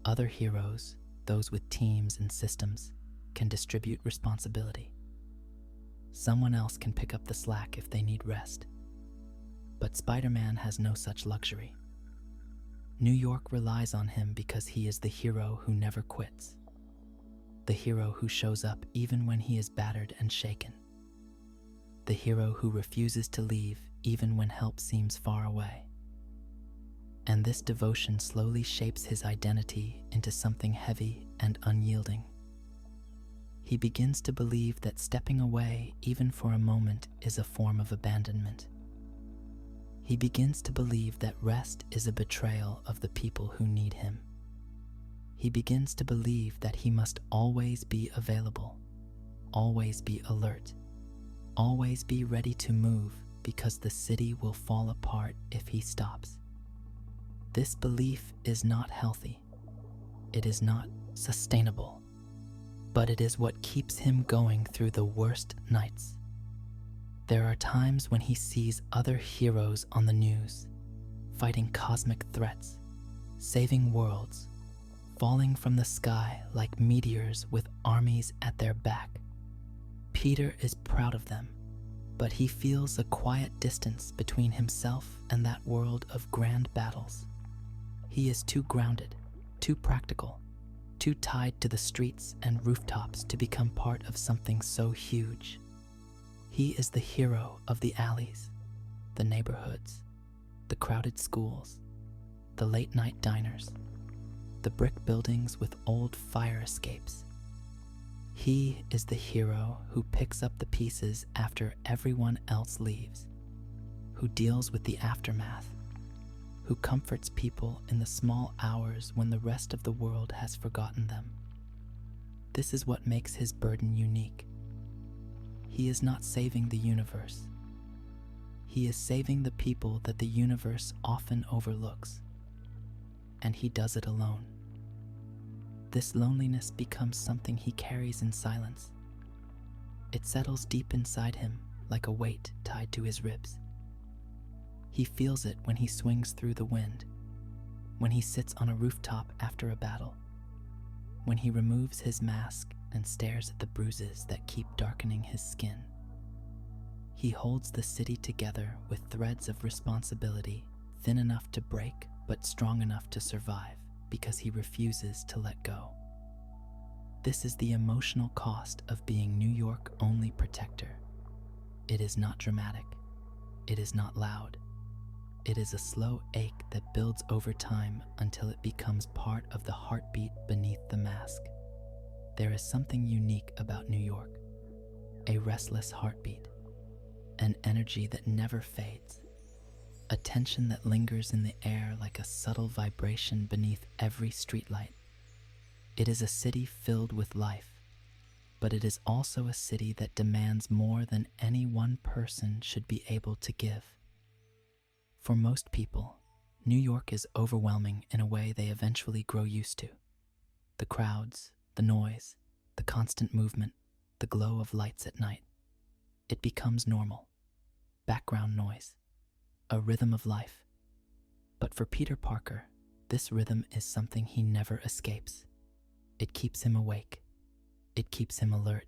A: Other heroes, those with teams and systems, can distribute responsibility. Someone else can pick up the slack if they need rest. But Spider-Man has no such luxury. New York relies on him because he is the hero who never quits. The hero who shows up even when he is battered and shaken. The hero who refuses to leave even when help seems far away. And this devotion slowly shapes his identity into something heavy and unyielding. He begins to believe that stepping away, even for a moment, is a form of abandonment. He begins to believe that rest is a betrayal of the people who need him. He begins to believe that he must always be available, always be alert, always be ready to move because the city will fall apart if he stops. This belief is not healthy. It is not sustainable. But it is what keeps him going through the worst nights. There are times when he sees other heroes on the news, fighting cosmic threats, saving worlds, falling from the sky like meteors with armies at their back. Peter is proud of them, but he feels a quiet distance between himself and that world of grand battles. He is too grounded, too practical, too tied to the streets and rooftops to become part of something so huge. He is the hero of the alleys, the neighborhoods, the crowded schools, the late-night diners, the brick buildings with old fire escapes. He is the hero who picks up the pieces after everyone else leaves, who deals with the aftermath, who comforts people in the small hours when the rest of the world has forgotten them. This is what makes his burden unique. He is not saving the universe. He is saving the people that the universe often overlooks, and he does it alone. This loneliness becomes something he carries in silence. It settles deep inside him like a weight tied to his ribs. He feels it when he swings through the wind, when he sits on a rooftop after a battle, when he removes his mask and stares at the bruises that keep darkening his skin. He holds the city together with threads of responsibility, thin enough to break but strong enough to survive, because he refuses to let go. This is the emotional cost of being New York's only protector. It is not dramatic. It is not loud. It is a slow ache that builds over time until it becomes part of the heartbeat beneath the mask. There is something unique about New York, a restless heartbeat, an energy that never fades, a tension that lingers in the air like a subtle vibration beneath every streetlight. It is a city filled with life, but it is also a city that demands more than any one person should be able to give. For most people, New York is overwhelming in a way they eventually grow used to. The crowds, the noise, the constant movement, the glow of lights at night. It becomes normal, background noise, a rhythm of life. But for Peter Parker, this rhythm is something he never escapes. It keeps him awake. It keeps him alert.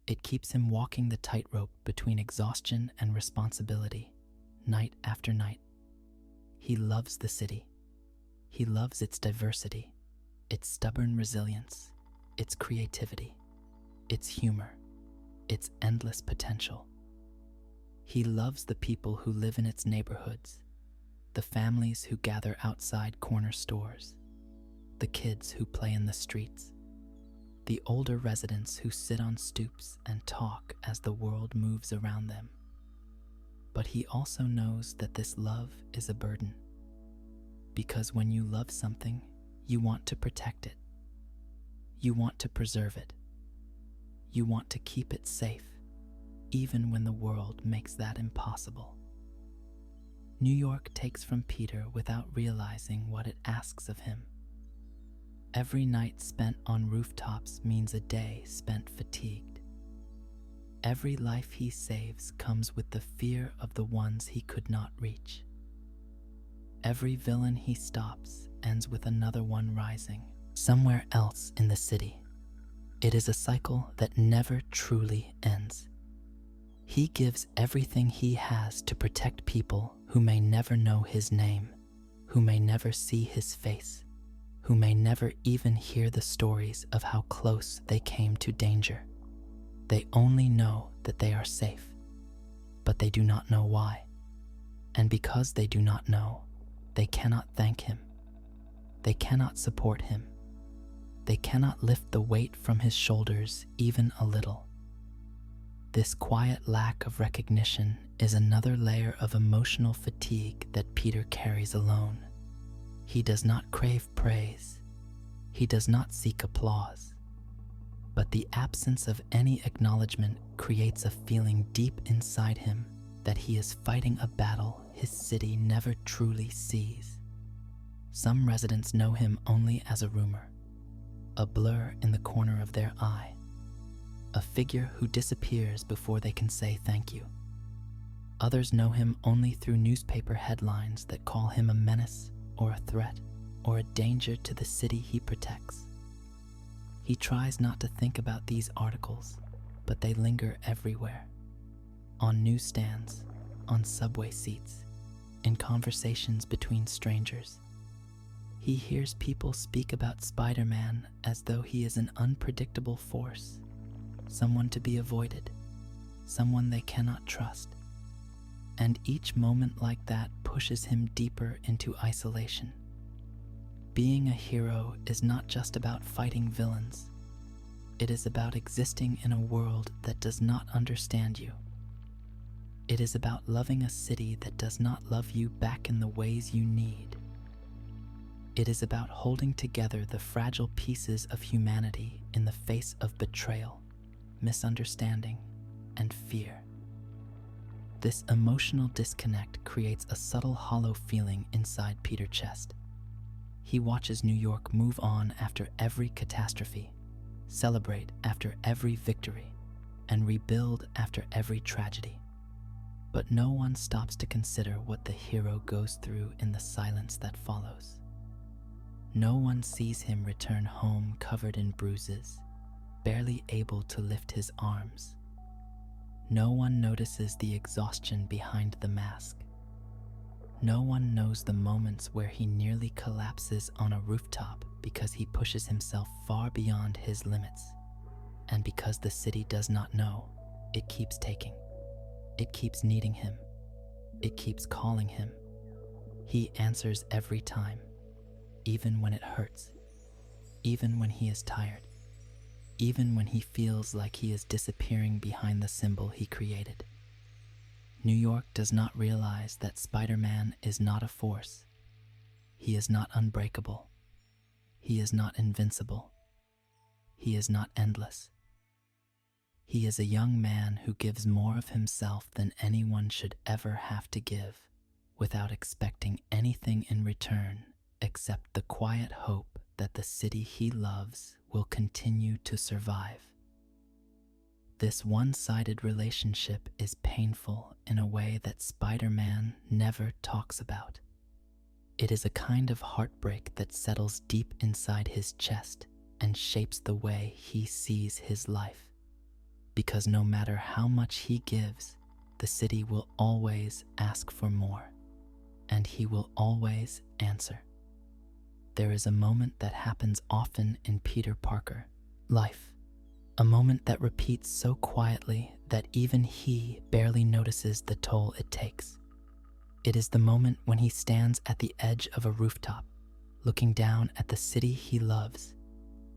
A: It keeps him walking the tightrope between exhaustion and responsibility, night after night. He loves the city. He loves its diversity, its stubborn resilience, its creativity, its humor, its endless potential. He loves the people who live in its neighborhoods, the families who gather outside corner stores, the kids who play in the streets, the older residents who sit on stoops and talk as the world moves around them. But he also knows that this love is a burden, because when you love something, you want to protect it. You want to preserve it. You want to keep it safe, even when the world makes that impossible. New York takes from Peter without realizing what it asks of him. Every night spent on rooftops means a day spent fatigued. Every life he saves comes with the fear of the ones he could not reach. Every villain he stops ends with another one rising, somewhere else in the city. It is a cycle that never truly ends. He gives everything he has to protect people who may never know his name, who may never see his face, who may never even hear the stories of how close they came to danger. They only know that they are safe, but they do not know why. And because they do not know, they cannot thank him. They cannot support him. They cannot lift the weight from his shoulders even a little. This quiet lack of recognition is another layer of emotional fatigue that Peter carries alone. He does not crave praise. He does not seek applause. But the absence of any acknowledgement creates a feeling deep inside him that he is fighting a battle his city never truly sees. Some residents know him only as a rumor, a blur in the corner of their eye, a figure who disappears before they can say thank you. Others know him only through newspaper headlines that call him a menace or a threat or a danger to the city he protects. He tries not to think about these articles, but they linger everywhere. On newsstands, on subway seats, in conversations between strangers. He hears people speak about Spider-Man as though he is an unpredictable force, someone to be avoided, someone they cannot trust. And each moment like that pushes him deeper into isolation. Being a hero is not just about fighting villains. It is about existing in a world that does not understand you. It is about loving a city that does not love you back in the ways you need. It is about holding together the fragile pieces of humanity in the face of betrayal, misunderstanding, and fear. This emotional disconnect creates a subtle hollow feeling inside Peter's chest. He watches New York move on after every catastrophe, celebrate after every victory, and rebuild after every tragedy. But no one stops to consider what the hero goes through in the silence that follows. No one sees him return home covered in bruises, barely able to lift his arms. No one notices the exhaustion behind the mask. No one knows the moments where he nearly collapses on a rooftop because he pushes himself far beyond his limits. And because the city does not know, it keeps taking. It keeps needing him. It keeps calling him. He answers every time, even when it hurts, even when he is tired, even when he feels like he is disappearing behind the symbol he created. New York does not realize that Spider-Man is not a force. He is not unbreakable. He is not invincible. He is not endless. He is a young man who gives more of himself than anyone should ever have to give, without expecting anything in return except the quiet hope that the city he loves will continue to survive. This one-sided relationship is painful in a way that Spider-Man never talks about. It is a kind of heartbreak that settles deep inside his chest and shapes the way he sees his life. Because no matter how much he gives, the city will always ask for more, and he will always answer. There is a moment that happens often in Peter Parker's life, a moment that repeats so quietly that even he barely notices the toll it takes. It is the moment when he stands at the edge of a rooftop, looking down at the city he loves,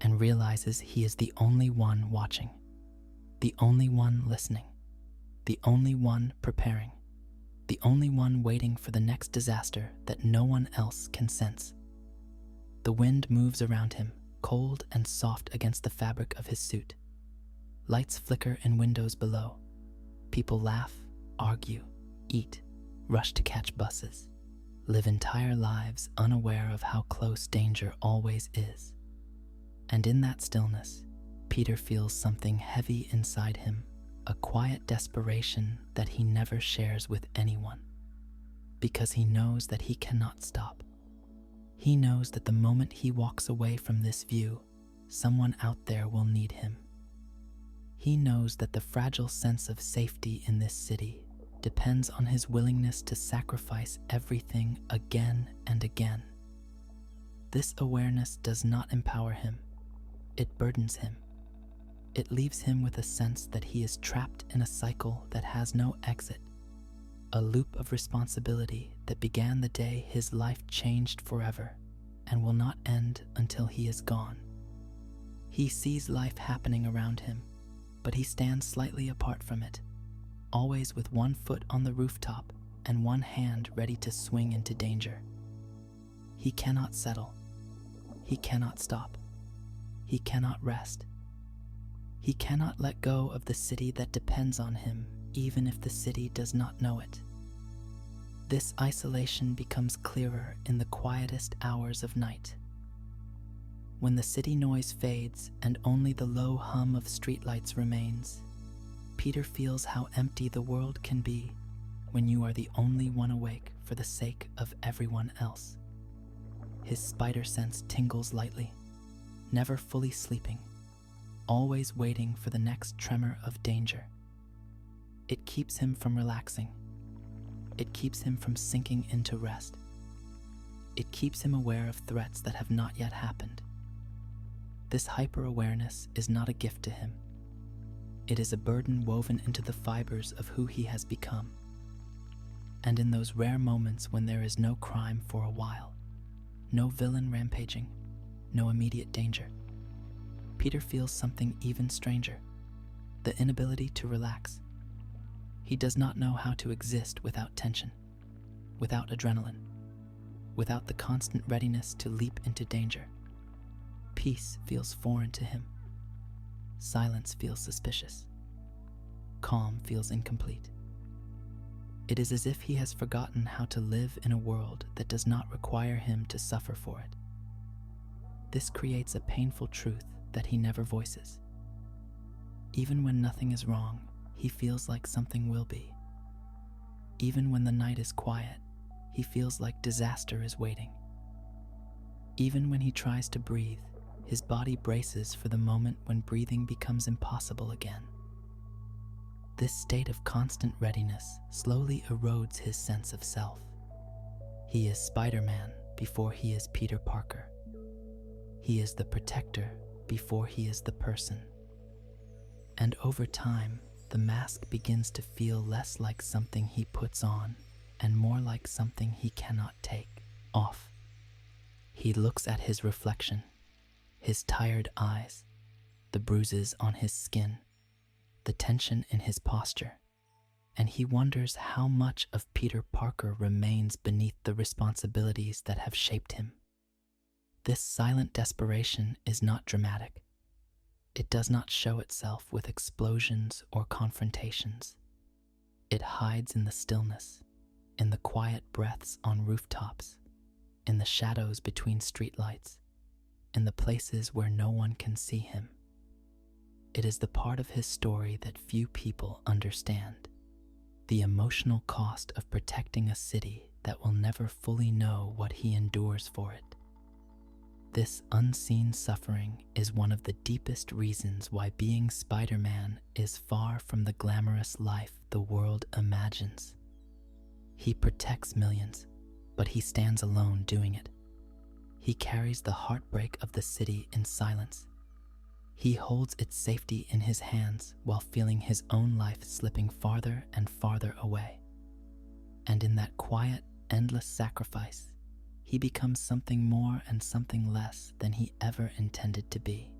A: and realizes he is the only one watching, the only one listening, the only one preparing, the only one waiting for the next disaster that no one else can sense. The wind moves around him, cold and soft against the fabric of his suit. Lights flicker in windows below. People laugh, argue, eat, rush to catch buses, live entire lives unaware of how close danger always is. And in that stillness, Peter feels something heavy inside him, a quiet desperation that he never shares with anyone, because he knows that he cannot stop. He knows that the moment he walks away from this view, someone out there will need him. He knows that the fragile sense of safety in this city depends on his willingness to sacrifice everything again and again. This awareness does not empower him. It burdens him. It leaves him with a sense that he is trapped in a cycle that has no exit, a loop of responsibility that began the day his life changed forever and will not end until he is gone. He sees life happening around him, but he stands slightly apart from it, always with one foot on the rooftop and one hand ready to swing into danger. He cannot settle. He cannot stop. He cannot rest. He cannot let go of the city that depends on him, even if the city does not know it. This isolation becomes clearer in the quietest hours of night. When the city noise fades and only the low hum of streetlights remains, Peter feels how empty the world can be when you are the only one awake for the sake of everyone else. His spider sense tingles lightly, never fully sleeping, always waiting for the next tremor of danger. It keeps him from relaxing. It keeps him from sinking into rest. It keeps him aware of threats that have not yet happened. This hyper-awareness is not a gift to him. It is a burden woven into the fibers of who he has become. And in those rare moments when there is no crime for a while, no villain rampaging, no immediate danger, Peter feels something even stranger, the inability to relax. He does not know how to exist without tension, without adrenaline, without the constant readiness to leap into danger. Peace feels foreign to him. Silence feels suspicious. Calm feels incomplete. It is as if he has forgotten how to live in a world that does not require him to suffer for it. This creates a painful truth that he never voices. Even when nothing is wrong, he feels like something will be. Even when the night is quiet, he feels like disaster is waiting. Even when he tries to breathe, his body braces for the moment when breathing becomes impossible again. This state of constant readiness slowly erodes his sense of self. He is Spider-Man before he is Peter Parker. He is the protector before he is the person. And over time, the mask begins to feel less like something he puts on and more like something he cannot take off. He looks at his reflection, his tired eyes, the bruises on his skin, the tension in his posture, and he wonders how much of Peter Parker remains beneath the responsibilities that have shaped him. This silent desperation is not dramatic. It does not show itself with explosions or confrontations. It hides in the stillness, in the quiet breaths on rooftops, in the shadows between streetlights, in the places where no one can see him. It is the part of his story that few people understand. The emotional cost of protecting a city that will never fully know what he endures for it. This unseen suffering is one of the deepest reasons why being Spider-Man is far from the glamorous life the world imagines. He protects millions, but he stands alone doing it. He carries the heartbreak of the city in silence. He holds its safety in his hands while feeling his own life slipping farther and farther away. And in that quiet, endless sacrifice, he becomes something more and something less than he ever intended to be.